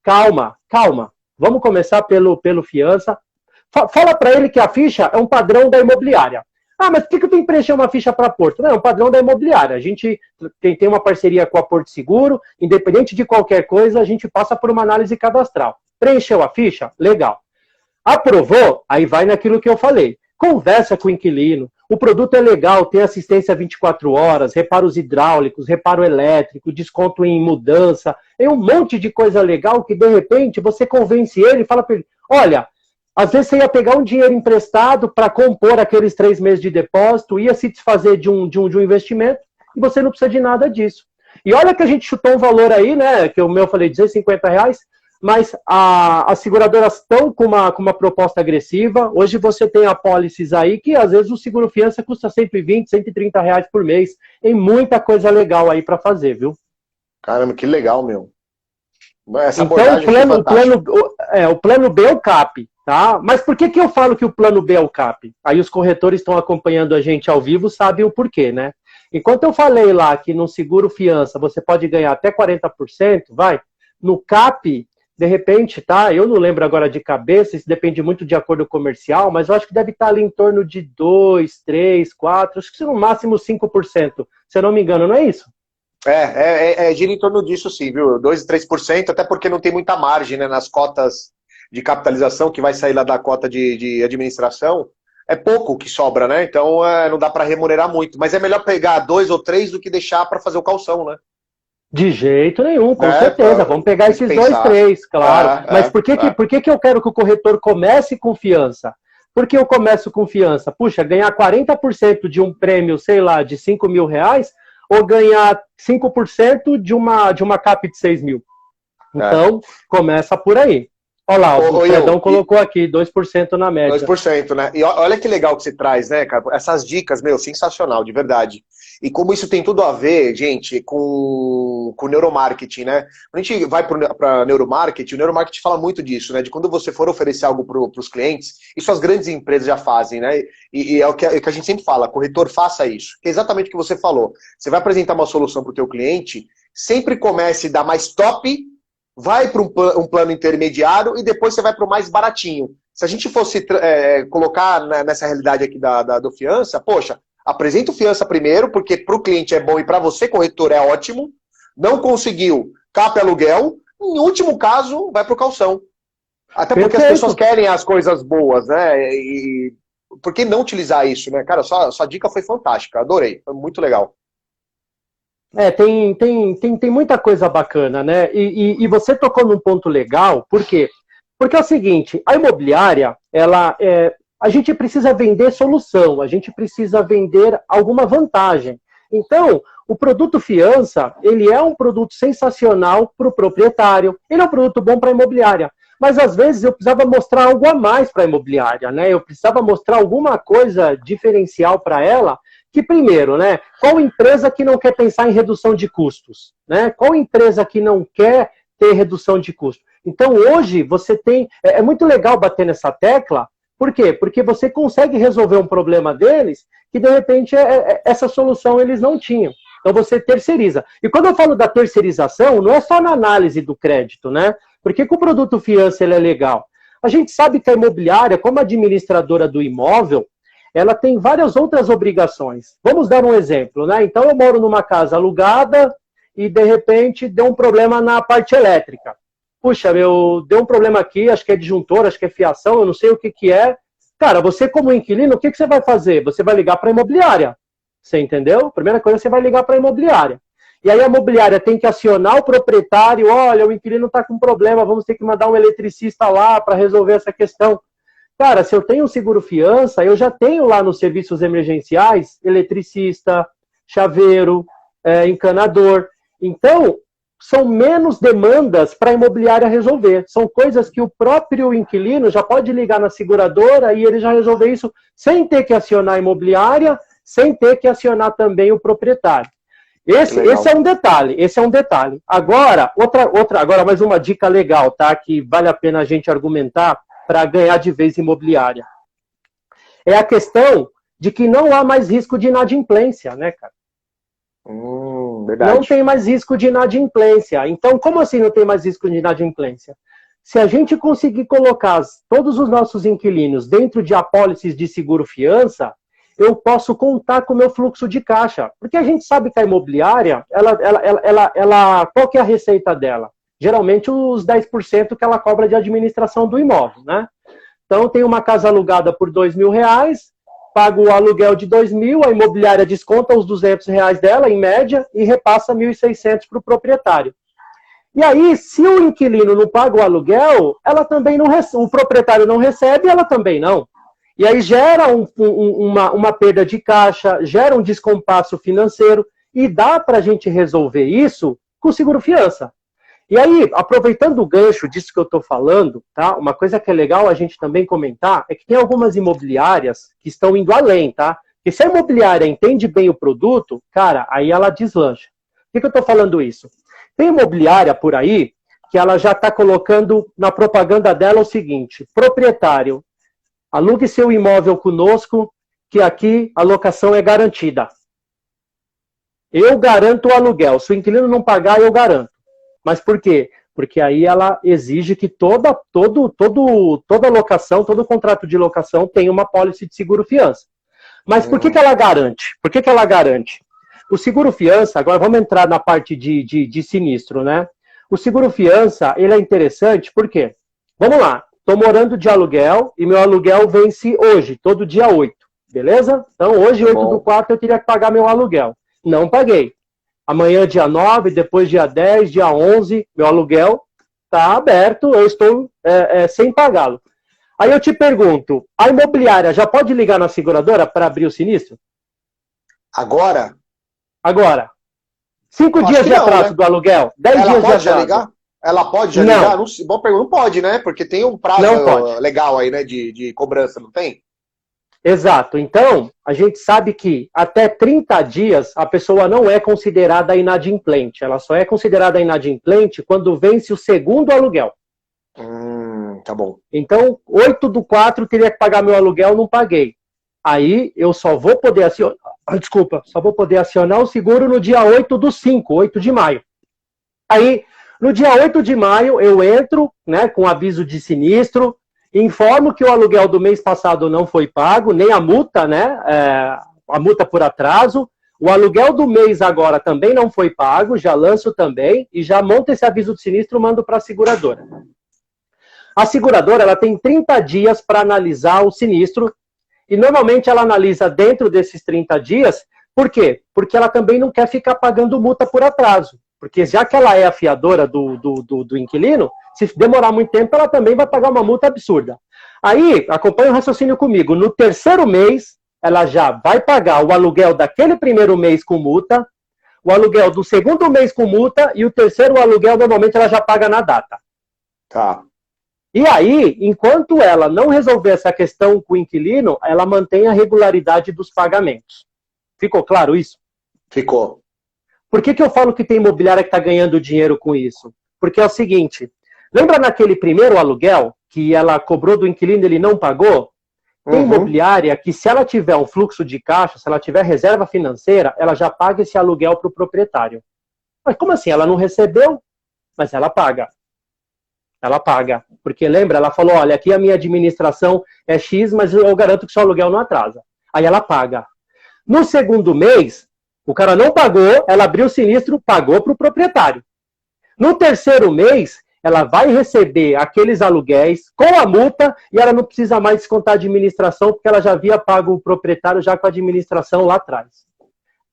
Calma. Vamos começar pelo fiança. Fala para ele que a ficha é um padrão da imobiliária. Ah, mas por que eu tenho que preencher uma ficha para Porto? Não, é um padrão da imobiliária. A gente tem uma parceria com a Porto Seguro, independente de qualquer coisa, a gente passa por uma análise cadastral. Preencheu a ficha? Legal. Aprovou? Aí vai naquilo que eu falei. Conversa com o inquilino. O produto é legal, tem assistência 24 horas, reparos hidráulicos, reparo elétrico, desconto em mudança. É um monte de coisa legal que, de repente, você convence ele e fala para ele, olha, às vezes você ia pegar um dinheiro emprestado para compor aqueles 3 meses de depósito, ia se desfazer de um investimento e você não precisa de nada disso. E olha que a gente chutou um valor aí, né, que o meu eu falei R$250, mas as seguradoras estão com uma proposta agressiva. Hoje você tem apólices aí que às vezes o seguro fiança custa R$120, R$130 por mês. Tem muita coisa legal aí para fazer, viu? Caramba, que legal, meu. Essa então o plano B é o CAP. Tá? Mas por que eu falo que o plano B é o CAP? Aí os corretores estão acompanhando a gente ao vivo, sabem o porquê, né? Enquanto eu falei lá que no seguro fiança você pode ganhar até 40%, no CAP, de repente, tá? Eu não lembro agora de cabeça, isso depende muito de acordo comercial, mas eu acho que deve estar ali em torno de 2, 3, 4, acho que no máximo 5%, se eu não me engano, não é isso? Gira em torno disso sim, viu? 2, 3%, até porque não tem muita margem, né, nas cotas de capitalização, que vai sair lá da cota de administração, é pouco que sobra, né? Então não dá para remunerar muito. Mas é melhor pegar 2 ou 3 do que deixar para fazer o calção, né? De jeito nenhum, com certeza. Vamos pegar esses 2, 3, claro. Mas por que eu quero que o corretor comece com fiança? Por que eu começo com fiança? Puxa, ganhar 40% de um prêmio, sei lá, de R$5.000, ou ganhar 5% de uma CAP de 6 mil? Então, começa por aí. Olha lá, o Fredão colocou aqui 2% na média. 2%, né? E olha que legal que você traz, né, cara? Essas dicas, meu, sensacional, de verdade. E como isso tem tudo a ver, gente, com neuromarketing, né? Quando a gente vai para neuromarketing, o neuromarketing fala muito disso, né? De quando você for oferecer algo para os clientes, isso as grandes empresas já fazem, né? E é o que a gente sempre fala, corretor, faça isso. Que é exatamente o que você falou. Você vai apresentar uma solução para o teu cliente, sempre comece da mais top, vai para um plano intermediário e depois você vai para o mais baratinho. Se a gente fosse colocar nessa realidade aqui do fiança, poxa, apresenta o fiança primeiro, porque para o cliente é bom e para você, corretor, é ótimo. Não conseguiu, CAP aluguel. Em último caso, vai para o calção. Até porque as pessoas querem as coisas boas, né? E por que não utilizar isso, né? Cara, sua dica foi fantástica, adorei, foi muito legal. Tem muita coisa bacana, né? E você tocou num ponto legal, por quê? Porque é o seguinte, a imobiliária, a gente precisa vender solução, a gente precisa vender alguma vantagem. Então, o produto fiança, ele é um produto sensacional para o proprietário, ele é um produto bom para a imobiliária. Mas, às vezes, eu precisava mostrar algo a mais para a imobiliária, né? Eu precisava mostrar alguma coisa diferencial para ela, que primeiro, né? Qual empresa que não quer pensar em redução de custos? Né? Qual empresa que não quer ter redução de custos? Então, hoje, você tem... É muito legal bater nessa tecla. Por quê? Porque você consegue resolver um problema deles que, de repente, essa solução eles não tinham. Então, você terceiriza. E quando eu falo da terceirização, não é só na análise do crédito, né? Por que o produto fiança ele é legal? A gente sabe que a imobiliária, como administradora do imóvel, ela tem várias outras obrigações. Vamos dar um exemplo, né? Então, eu moro numa casa alugada e, de repente, deu um problema na parte elétrica. Puxa, deu um problema aqui, acho que é disjuntor, acho que é fiação, eu não sei o que é. Cara, você como inquilino, o que você vai fazer? Você vai ligar para a imobiliária. Você entendeu? Primeira coisa, você vai ligar para a imobiliária. E aí a imobiliária tem que acionar o proprietário, olha, o inquilino está com problema, vamos ter que mandar um eletricista lá para resolver essa questão. Cara, se eu tenho um seguro fiança, eu já tenho lá nos serviços emergenciais eletricista, chaveiro, encanador. Então, são menos demandas para a imobiliária resolver. São coisas que o próprio inquilino já pode ligar na seguradora e ele já resolver isso sem ter que acionar a imobiliária, sem ter que acionar também o proprietário. Esse é um detalhe, esse é um detalhe. Agora, agora mais uma dica legal, tá? Que vale a pena a gente argumentar para ganhar de vez imobiliária. É a questão de que não há mais risco de inadimplência, né, cara? Verdade. Não tem mais risco de inadimplência. Então, como assim não tem mais risco de inadimplência? Se a gente conseguir colocar todos os nossos inquilinos dentro de apólices de seguro-fiança, eu posso contar com o meu fluxo de caixa. Porque a gente sabe que a imobiliária, qual que é a receita dela? Geralmente os 10% que ela cobra de administração do imóvel, né? Então, tem uma casa alugada por R$2.000, paga o aluguel de 2.000, a imobiliária desconta os R$200 dela, em média, e repassa 1.600 para o proprietário. E aí, se o inquilino não paga o aluguel, ela também não o proprietário não recebe, ela também não. E aí gera uma perda de caixa, gera um descompasso financeiro, e dá para a gente resolver isso com seguro-fiança. E aí, aproveitando o gancho disso que eu estou falando, tá? Uma coisa que é legal a gente também comentar é que tem algumas imobiliárias que estão indo além, tá? Porque se a imobiliária entende bem o produto, cara, aí ela deslancha. Por que eu estou falando isso? Tem imobiliária por aí que ela já está colocando na propaganda dela o seguinte: proprietário, alugue seu imóvel conosco, que aqui a locação é garantida. Eu garanto o aluguel. Se o inquilino não pagar, eu garanto. Mas por quê? Porque aí ela exige que toda locação, todo contrato de locação tenha uma apólice de seguro-fiança. Mas por que ela garante? Por que ela garante? O seguro-fiança, agora vamos entrar na parte de sinistro, né? O seguro-fiança, ele é interessante, por quê? Vamos lá, estou morando de aluguel e meu aluguel vence hoje, todo dia 8, beleza? Então hoje, 8/4, eu teria que pagar meu aluguel. Não paguei. Amanhã, dia 9, depois dia 10, dia 11, meu aluguel está aberto, eu estou sem pagá-lo. Aí eu te pergunto, a imobiliária já pode ligar na seguradora para abrir o sinistro? Agora? Agora. 5 dias de atraso, né? Do aluguel, 10 dias de atraso. Ela pode já ligar? Ela pode já ligar? Não, bom pergunta, não pode, né? Porque tem um prazo legal aí, né, de cobrança, não tem? Exato. Então, a gente sabe que até 30 dias a pessoa não é considerada inadimplente. Ela só é considerada inadimplente quando vence o segundo aluguel. Tá bom. Então, 8/4 teria que pagar meu aluguel, não paguei. Aí eu só vou poder acionar o seguro no dia 8/5, 8 de maio. Aí, no dia 8 de maio, eu entro, né, com aviso de sinistro, informo que o aluguel do mês passado não foi pago, nem a multa, né? A multa por atraso. O aluguel do mês agora também não foi pago, já lanço também, e já monto esse aviso de sinistro e mando para a seguradora. A seguradora ela tem 30 dias para analisar o sinistro, e normalmente ela analisa dentro desses 30 dias. Por quê? Porque ela também não quer ficar pagando multa por atraso. Porque já que ela é a fiadora do inquilino, se demorar muito tempo, ela também vai pagar uma multa absurda. Aí, acompanha o raciocínio comigo. No terceiro mês, ela já vai pagar o aluguel daquele primeiro mês com multa, o aluguel do segundo mês com multa, e o terceiro aluguel, normalmente, ela já paga na data. Tá. E aí, enquanto ela não resolver essa questão com o inquilino, ela mantém a regularidade dos pagamentos. Ficou claro isso? Ficou. Por que eu falo que tem imobiliária que está ganhando dinheiro com isso? Porque é o seguinte, lembra naquele primeiro aluguel que ela cobrou do inquilino e ele não pagou? Tem imobiliária que, se ela tiver um fluxo de caixa, se ela tiver reserva financeira, ela já paga esse aluguel para o proprietário. Mas como assim? Ela não recebeu? Mas ela paga. Ela paga. Porque lembra, ela falou, olha, aqui a minha administração é X, mas eu garanto que seu aluguel não atrasa. Aí ela paga. No segundo mês, o cara não pagou, ela abriu o sinistro, pagou para o proprietário. No terceiro mês, ela vai receber aqueles aluguéis com a multa e ela não precisa mais descontar a administração, porque ela já havia pago o proprietário já com a administração lá atrás.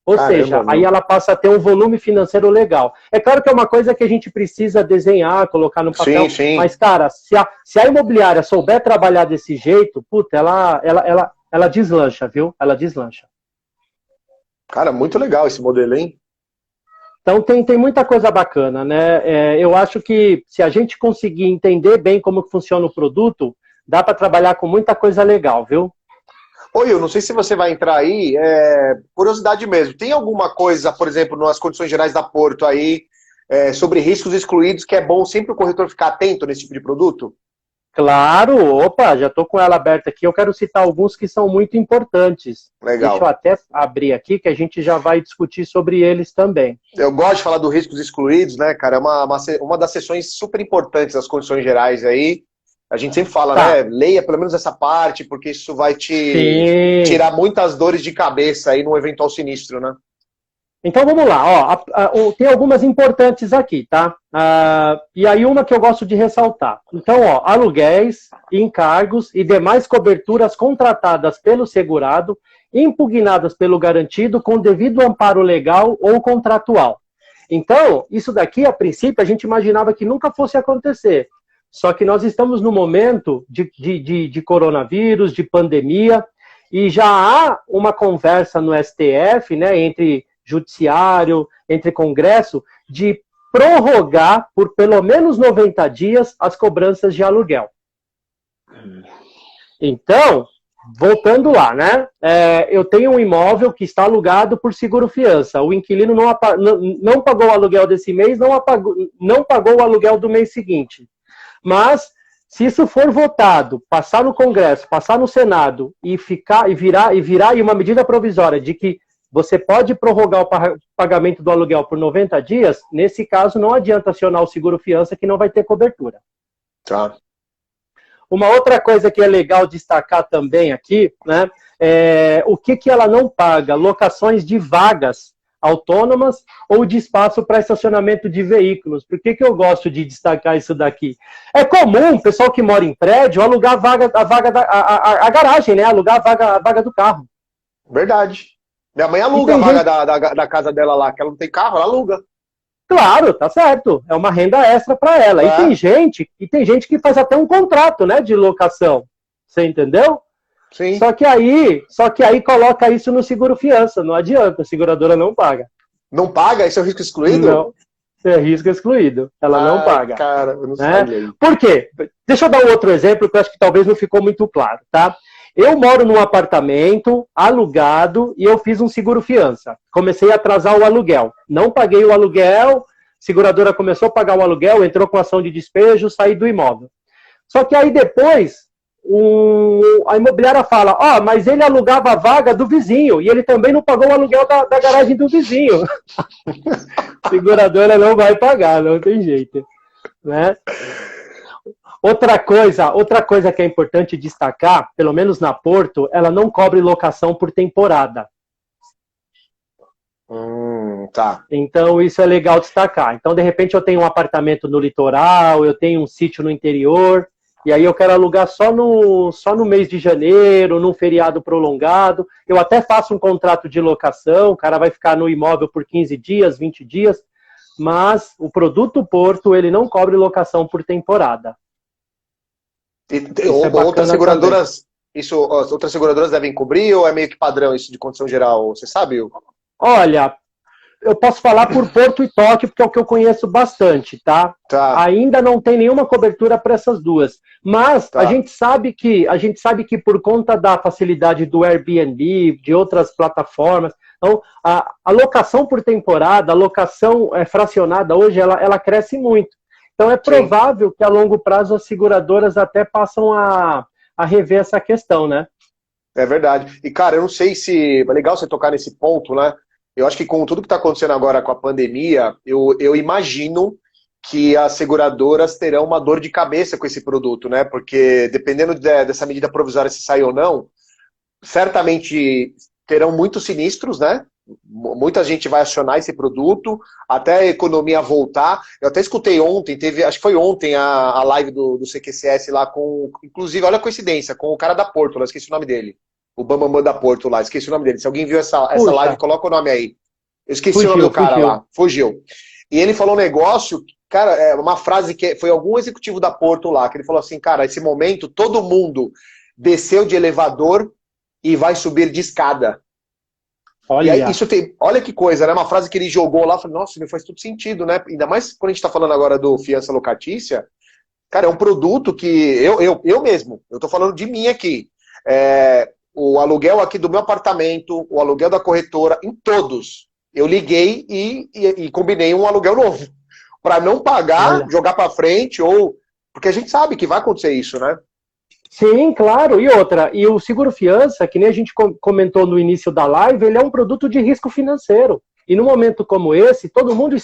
Ou seja, aí ela passa a ter um volume financeiro legal. É claro que é uma coisa que a gente precisa desenhar, colocar no papel, sim. Mas, cara, se a imobiliária souber trabalhar desse jeito, puta, ela deslancha, viu? Ela deslancha. Cara, muito legal esse modelo, hein? Então tem muita coisa bacana, né? Eu acho que se a gente conseguir entender bem como funciona o produto, dá para trabalhar com muita coisa legal, viu? Oi, eu não sei se você vai entrar aí, curiosidade mesmo. Tem alguma coisa, por exemplo, nas condições gerais da Porto aí, sobre riscos excluídos, que é bom sempre o corretor ficar atento nesse tipo de produto? Claro, opa, já estou com ela aberta aqui. Eu quero citar alguns que são muito importantes. Deixa eu Legal. até abrir aqui, que a gente já vai discutir sobre eles também. Eu gosto de falar do riscos excluídos, né, cara? É uma das sessões super importantes das condições gerais aí. A gente sempre fala, Tá, né? Leia pelo menos essa parte, porque isso vai te sim. tirar muitas dores de cabeça aí num eventual sinistro, né? Então vamos lá, ó, tem algumas importantes aqui, tá? E aí uma que eu gosto de ressaltar. Então, ó, aluguéis, encargos e demais coberturas contratadas pelo segurado, impugnadas pelo garantido com devido amparo legal ou contratual. Então, isso daqui, a princípio, a gente imaginava que nunca fosse acontecer. Só que nós estamos no momento de coronavírus, de pandemia, e já há uma conversa no STF, né, entre judiciário, entre Congresso, de prorrogar por pelo menos 90 dias as cobranças de aluguel. Então, voltando lá, né? Eu tenho um imóvel que está alugado por seguro-fiança. O inquilino não pagou o aluguel desse mês, não pagou o aluguel do mês seguinte. Mas, se isso for votado, passar no Congresso, passar no Senado e virar aí uma medida provisória de que você pode prorrogar o pagamento do aluguel por 90 dias, nesse caso não adianta acionar o seguro-fiança que não vai ter cobertura. Tá. Uma outra coisa que é legal destacar também aqui, né, o que ela não paga? Locações de vagas autônomas ou de espaço para estacionamento de veículos. Por que eu gosto de destacar isso daqui? É comum o pessoal que mora em prédio alugar a garagem, né? Alugar a vaga do carro. Verdade. Minha mãe aluga a vaga da casa dela lá, que ela não tem carro, ela aluga. Claro, tá certo. É uma renda extra para ela. E tem gente que faz até um contrato, né, de locação. Você entendeu? Sim. Só que aí coloca isso no seguro-fiança. Não adianta, a seguradora não paga. Não paga? Esse é o risco excluído? Não. É risco excluído. Ela não paga. Cara, eu não né? sabia. Por quê? Deixa eu dar um outro exemplo que eu acho que talvez não ficou muito claro, tá? Eu moro num apartamento alugado e eu fiz um seguro-fiança. Comecei a atrasar o aluguel. Não paguei o aluguel, a seguradora começou a pagar o aluguel, entrou com ação de despejo, saí do imóvel. Só que aí depois, a imobiliária fala, mas ele alugava a vaga do vizinho e ele também não pagou o aluguel da garagem do vizinho. A seguradora não vai pagar, não tem jeito. Né? Outra coisa que é importante destacar, pelo menos na Porto, ela não cobre locação por temporada. Tá. Então, isso é legal destacar. Então, de repente, eu tenho um apartamento no litoral, eu tenho um sítio no interior, e aí eu quero alugar só no mês de janeiro, num feriado prolongado. Eu até faço um contrato de locação, o cara vai ficar no imóvel por 15 dias, 20 dias, mas o produto Porto, ele não cobre locação por temporada. Outras seguradoras devem cobrir ou é meio que padrão isso de condição geral? Você sabe? Olha, eu posso falar por Porto e Tóquio, porque é o que eu conheço bastante, tá? Ainda não tem nenhuma cobertura para essas duas. Mas a gente sabe que por conta da facilidade do Airbnb, de outras plataformas, então, a locação por temporada, a locação fracionada hoje, ela cresce muito. Então é provável que a longo prazo as seguradoras até passam a rever essa questão, né? É verdade. E, cara, eu não sei se... É legal você tocar nesse ponto, né? Eu acho que com tudo que está acontecendo agora com a pandemia, eu imagino que as seguradoras terão uma dor de cabeça com esse produto, né? Porque dependendo dessa medida provisória se sair ou não, certamente terão muitos sinistros, né? Muita gente vai acionar esse produto, até a economia voltar. Eu até escutei ontem, acho que foi ontem a live do CQCS lá com, inclusive, olha a coincidência, com o cara da Porto, eu esqueci o nome dele. O Bambambam da Porto lá, esqueci o nome dele. Se alguém viu essa live, coloca o nome aí. Eu esqueci o nome do cara lá. Fugiu. E ele falou um negócio, cara, uma frase que foi algum executivo da Porto lá, que ele falou assim, cara, esse momento todo mundo desceu de elevador e vai subir de escada. Olha. E aí, olha que coisa, né? Uma frase que ele jogou lá, falei, nossa, me faz todo sentido, né? Ainda mais quando a gente tá falando agora do fiança locatícia, cara, é um produto que eu mesmo, eu tô falando de mim aqui. o aluguel aqui do meu apartamento, o aluguel da corretora, em todos. Eu liguei e combinei um aluguel novo. Para não pagar, Olha. jogar para frente, ou... Porque a gente sabe que vai acontecer isso, né? Sim, claro. E outra, e o seguro fiança, que nem a gente comentou no início da live, ele é um produto de risco financeiro. E num momento como esse, todo mundo,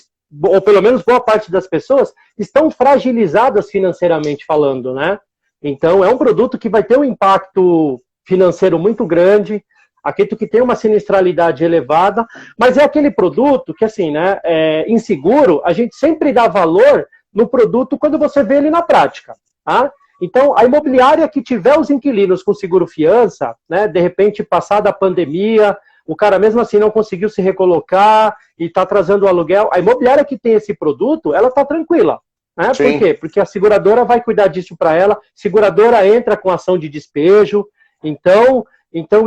ou pelo menos boa parte das pessoas, estão fragilizadas financeiramente falando, né? Então, é um produto que vai ter um impacto financeiro muito grande, acredito que tem uma sinistralidade elevada, mas é aquele produto que, assim, né, em seguro, a gente sempre dá valor no produto quando você vê ele na prática, tá? Então, a imobiliária que tiver os inquilinos com seguro fiança, né, de repente, passada a pandemia, o cara mesmo assim não conseguiu se recolocar e está atrasando o aluguel, a imobiliária que tem esse produto, ela está tranquila. Né? Por quê? Porque a seguradora vai cuidar disso para ela, a seguradora entra com ação de despejo, então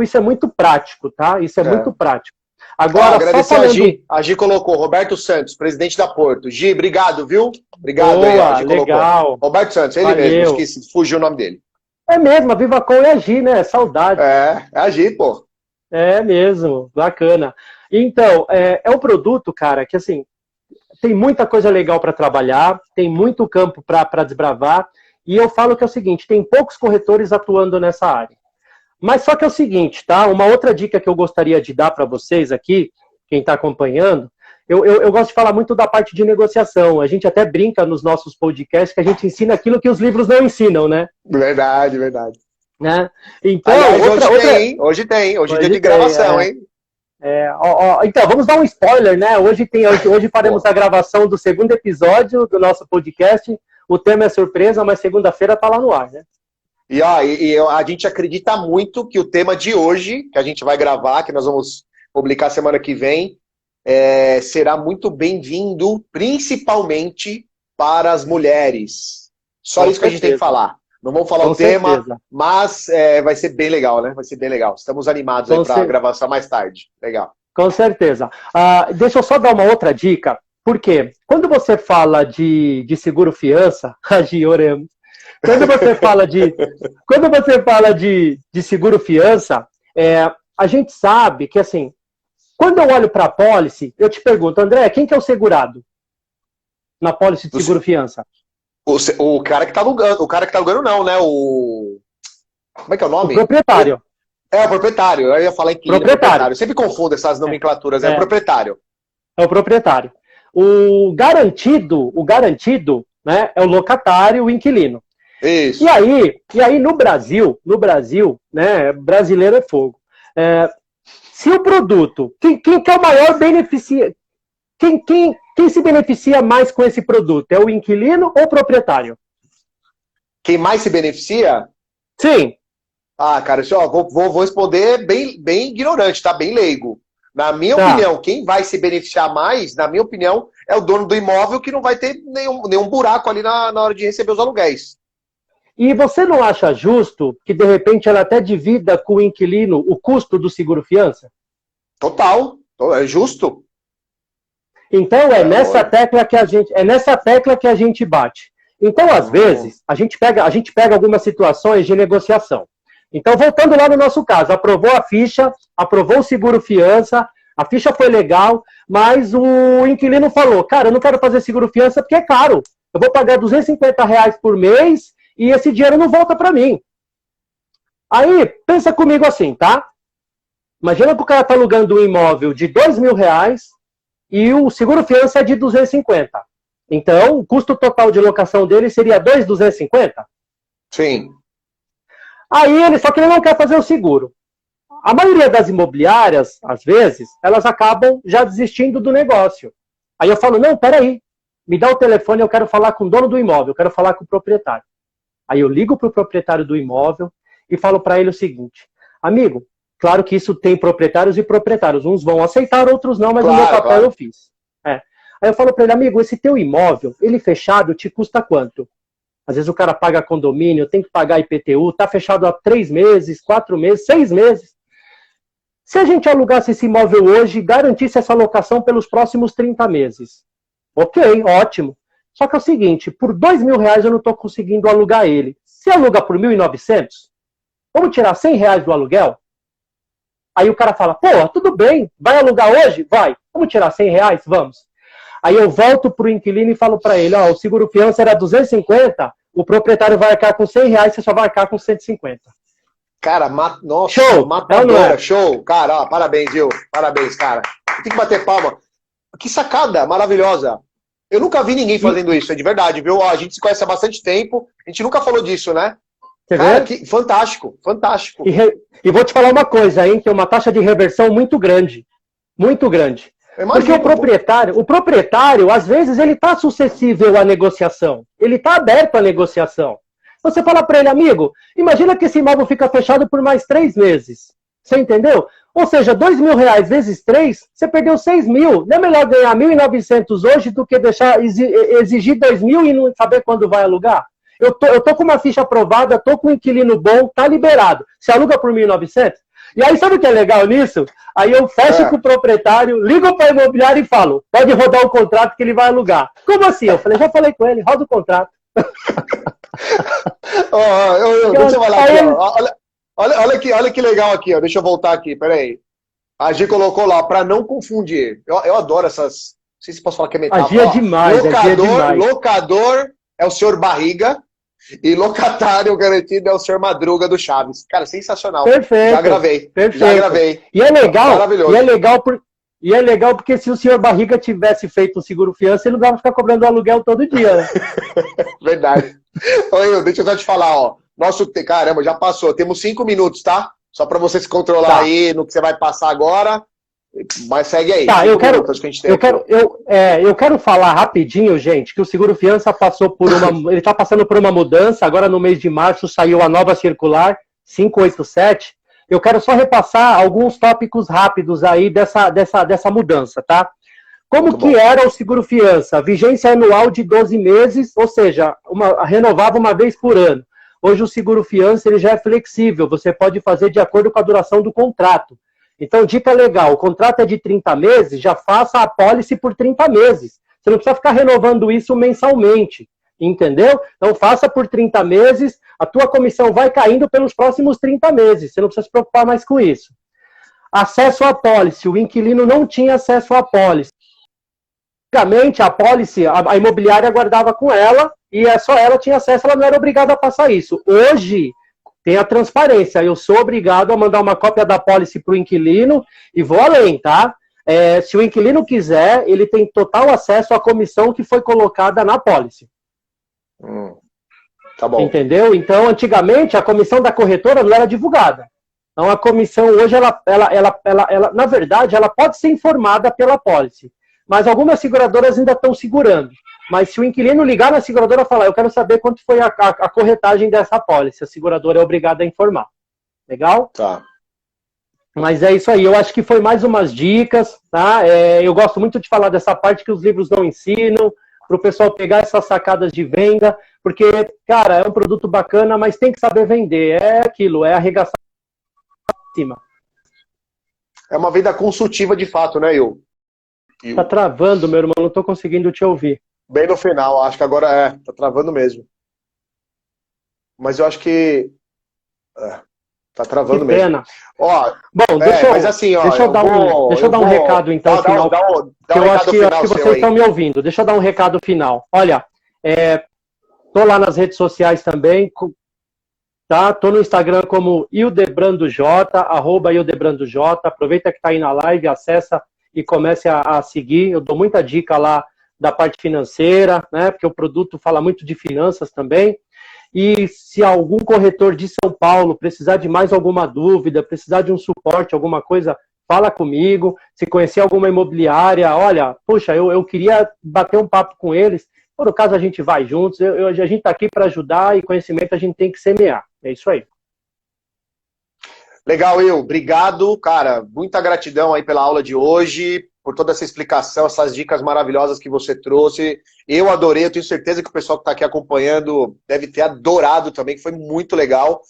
isso é muito prático, tá? Isso é muito prático. Agora, agradecer só falando... a Gi. A Gi colocou, Roberto Santos, presidente da Porto. Gi, obrigado, viu? Obrigado. Boa, aí, a Gi legal. colocou. Roberto Santos, ele Valeu. mesmo, esqueci, fugiu o nome dele. É mesmo, a Vivacom é a Gi, né? Saudade. É a Gi, pô. É mesmo, bacana. Então, é um produto, cara, que assim, tem muita coisa legal para trabalhar, tem muito campo para desbravar, e eu falo que é o seguinte, tem poucos corretores atuando nessa área. Mas só que é o seguinte, tá? Uma outra dica que eu gostaria de dar para vocês aqui, quem está acompanhando, eu gosto de falar muito da parte de negociação. A gente até brinca nos nossos podcasts que a gente ensina aquilo que os livros não ensinam, né? Verdade, verdade. Né? Então, aliás, hoje tem, hoje é dia de gravação, hein? Então, vamos dar um spoiler, né? Hoje faremos a gravação do segundo episódio do nosso podcast. O tema é surpresa, mas segunda-feira está lá no ar, né? E a gente acredita muito que o tema de hoje, que a gente vai gravar, que nós vamos publicar semana que vem, será muito bem-vindo, principalmente para as mulheres. Só isso que a gente tem que falar. Não vamos falar o tema, mas vai ser bem legal, né? Vai ser bem legal. Estamos animados aí para a gravação mais tarde. Legal. Com certeza. Deixa eu só dar uma outra dica. Por quê? Quando você fala de seguro fiança, oremos. Quando você fala de seguro fiança, a gente sabe que, assim, quando eu olho para a pólice, eu te pergunto, André, quem que é o segurado na pólice de seguro fiança? O cara que tá alugando. O cara que tá alugando não, né? Como é que é o nome? O proprietário. O proprietário. Eu ia falar inquilino, proprietário. Eu sempre confundo essas nomenclaturas. É o proprietário. É o proprietário. O garantido, né, é o locatário, o inquilino. Isso. E aí no Brasil, né, brasileiro é fogo. Se o produto, quem que é o maior beneficiário? Quem se beneficia mais com esse produto? É o inquilino ou o proprietário? Quem mais se beneficia? Sim. Cara, vou responder bem ignorante, tá? Bem leigo. Na minha opinião, quem vai se beneficiar mais, na minha opinião, é o dono do imóvel que não vai ter nenhum buraco ali na hora de receber os aluguéis. E você não acha justo que, de repente, ela até divida com o inquilino o custo do seguro-fiança? Total. É justo. Então, é nessa tecla que a gente bate. Então, às vezes, a gente pega algumas situações de negociação. Então, voltando lá no nosso caso, aprovou a ficha, aprovou o seguro-fiança, a ficha foi legal, mas o inquilino falou, cara, eu não quero fazer seguro-fiança porque é caro. Eu vou pagar R$250 por mês e esse dinheiro não volta para mim. Aí, pensa comigo assim, tá? Imagina que o cara está alugando um imóvel de R$2.000 e o seguro-fiança é de 250. Então, o custo total de locação dele seria 250? Sim. Aí, só que ele não quer fazer o seguro. A maioria das imobiliárias, às vezes, elas acabam já desistindo do negócio. Aí eu falo, não, peraí, me dá o telefone, eu quero falar com o dono do imóvel, eu quero falar com o proprietário. Aí eu ligo para o proprietário do imóvel e falo para ele o seguinte, amigo, claro que isso tem proprietários e proprietários, uns vão aceitar, outros não, mas o meu papel eu fiz. Aí eu falo para ele, amigo, esse teu imóvel, ele fechado, te custa quanto? Às vezes o cara paga condomínio, tem que pagar IPTU, tá fechado há 3 meses, 4 meses, 6 meses. Se a gente alugasse esse imóvel hoje e garantisse essa locação pelos próximos 30 meses, ok, ótimo. Só que é o seguinte, por R$2.000 eu não estou conseguindo alugar ele. Se aluga por 1.900, vamos tirar R$100 do aluguel? Aí o cara fala, pô, tudo bem, vai alugar hoje? Vai. Vamos tirar R$ 100? Vamos. Aí eu volto pro inquilino e falo para ele, ó, o seguro fiança era 250, o proprietário vai arcar com R$ 100, você só vai arcar com 150. Cara, nossa, show, matadora, show. Cara, ó, parabéns, Gil. Parabéns, cara. Tem que bater palma. Que sacada maravilhosa. Eu nunca vi ninguém fazendo isso, é de verdade, viu? Ó, a gente se conhece há bastante tempo, a gente nunca falou disso, né? Você cara, vê? Fantástico, fantástico. E vou te falar uma coisa, hein? Tem uma taxa de reversão muito grande. Muito grande. Porque o proprietário, às vezes, ele está suscetível à negociação. Ele está aberto à negociação. Você fala para ele, amigo, imagina que esse imóvel fica fechado por mais 3 meses. Você entendeu? Ou seja, R$ 2.000 vezes 3, você perdeu 6.000. Não é melhor ganhar 1.900 hoje do que deixar exigir 2.000 e não saber quando vai alugar? Eu tô com uma ficha aprovada, tô com um inquilino bom, tá liberado. Você aluga por 1.900? E aí, sabe o que é legal nisso? Aí eu fecho com o proprietário, ligo para a imobiliária e falo, pode rodar o contrato que ele vai alugar. Como assim? Eu falei, já falei com ele, roda o contrato. Deixa eu falar aqui, ó. Olha que legal aqui, ó. Deixa eu voltar aqui, peraí. A Gi colocou lá, para não confundir. Eu adoro essas. Não sei se posso falar que é metáfora. A Gi é demais, locador é o senhor Barriga e locatário garantido é o senhor Madruga do Chaves. Cara, sensacional. Perfeito. Já gravei. Perfeito. Já gravei. E é legal. Maravilhoso. E é legal porque se o senhor Barriga tivesse feito um seguro fiança, ele não dava ficar cobrando aluguel todo dia, né? Verdade. Oi, deixa eu só te falar, ó. Caramba, já passou. Temos 5 minutos, tá? Só para você se controlar aí no que você vai passar agora. Mas segue aí. Tá, eu quero falar rapidinho, gente, que o seguro fiança passou por ele está passando por uma mudança. Agora no mês de março saiu a nova circular 587. Eu quero só repassar alguns tópicos rápidos aí dessa mudança, tá? Como que era o seguro fiança? Vigência anual de 12 meses, ou seja, renovava uma vez por ano. Hoje o seguro fiança ele já é flexível, você pode fazer de acordo com a duração do contrato. Então, dica legal, o contrato é de 30 meses, já faça a apólice por 30 meses. Você não precisa ficar renovando isso mensalmente, entendeu? Então, faça por 30 meses, a tua comissão vai caindo pelos próximos 30 meses, você não precisa se preocupar mais com isso. Acesso à apólice, o inquilino não tinha acesso à apólice. Antigamente, a apólice, a imobiliária guardava com ela, e só ela tinha acesso, ela não era obrigada a passar isso. Hoje, tem a transparência. Eu sou obrigado a mandar uma cópia da apólice para o inquilino e vou além, tá? Se o inquilino quiser, ele tem total acesso à comissão que foi colocada na apólice. Tá bom. Entendeu? Então, antigamente, a comissão da corretora não era divulgada. Então, a comissão hoje, ela na verdade, ela pode ser informada pela apólice. Mas algumas seguradoras ainda estão segurando. Mas se o inquilino ligar na seguradora e falar, eu quero saber quanto foi a corretagem dessa apólice, a seguradora é obrigada a informar. Legal? Tá. Mas é isso aí, eu acho que foi mais umas dicas, tá? Eu gosto muito de falar dessa parte que os livros não ensinam, para o pessoal pegar essas sacadas de venda, porque, cara, é um produto bacana, mas tem que saber vender, é aquilo, é arregaçar em cima. É uma venda consultiva de fato, né, Will? Tá travando, meu irmão, não tô conseguindo te ouvir. Bem no final, acho que agora tá travando mesmo. Mas eu acho que tá travando que pena. Mesmo. Ó, bom, mas assim, ó, deixa eu dar um recado então final. Eu acho que vocês estão me ouvindo. Deixa eu dar um recado final. Olha, tô lá nas redes sociais também, tá? Tô no Instagram como @ildebrandoJ. Aproveita que tá aí na live, acessa e comece a seguir. Eu dou muita dica lá da parte financeira, né? Porque o produto fala muito de finanças também. E se algum corretor de São Paulo precisar de mais alguma dúvida, precisar de um suporte, alguma coisa, fala comigo. Se conhecer alguma imobiliária, olha, puxa, eu queria bater um papo com eles. Por caso a gente vai juntos, a gente está aqui para ajudar e conhecimento a gente tem que semear. É isso aí. Legal, Will. Obrigado, cara. Muita gratidão aí pela aula de hoje, por toda essa explicação, essas dicas maravilhosas que você trouxe. Eu adorei, eu tenho certeza que o pessoal que está aqui acompanhando deve ter adorado também, que foi muito legal.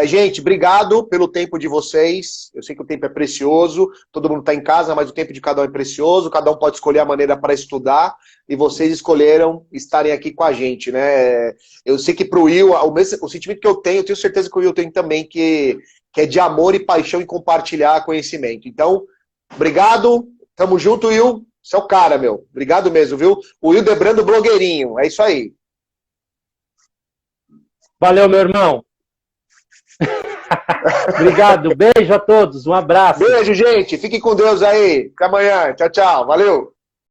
Gente, obrigado pelo tempo de vocês. Eu sei que o tempo é precioso, todo mundo está em casa, mas o tempo de cada um é precioso, cada um pode escolher a maneira para estudar, e vocês escolheram estarem aqui com a gente, né? Eu sei que para o Will, o sentimento que eu tenho certeza que o Will tem também, que que é de amor e paixão em compartilhar conhecimento. Então, obrigado, tamo junto, Will. Você é o cara, meu. Obrigado mesmo, viu? O Hildebrando blogueirinho, é isso aí. Valeu, meu irmão. Obrigado, beijo a todos, um abraço. Beijo, gente. Fiquem com Deus aí. Até amanhã. Tchau, tchau. Valeu.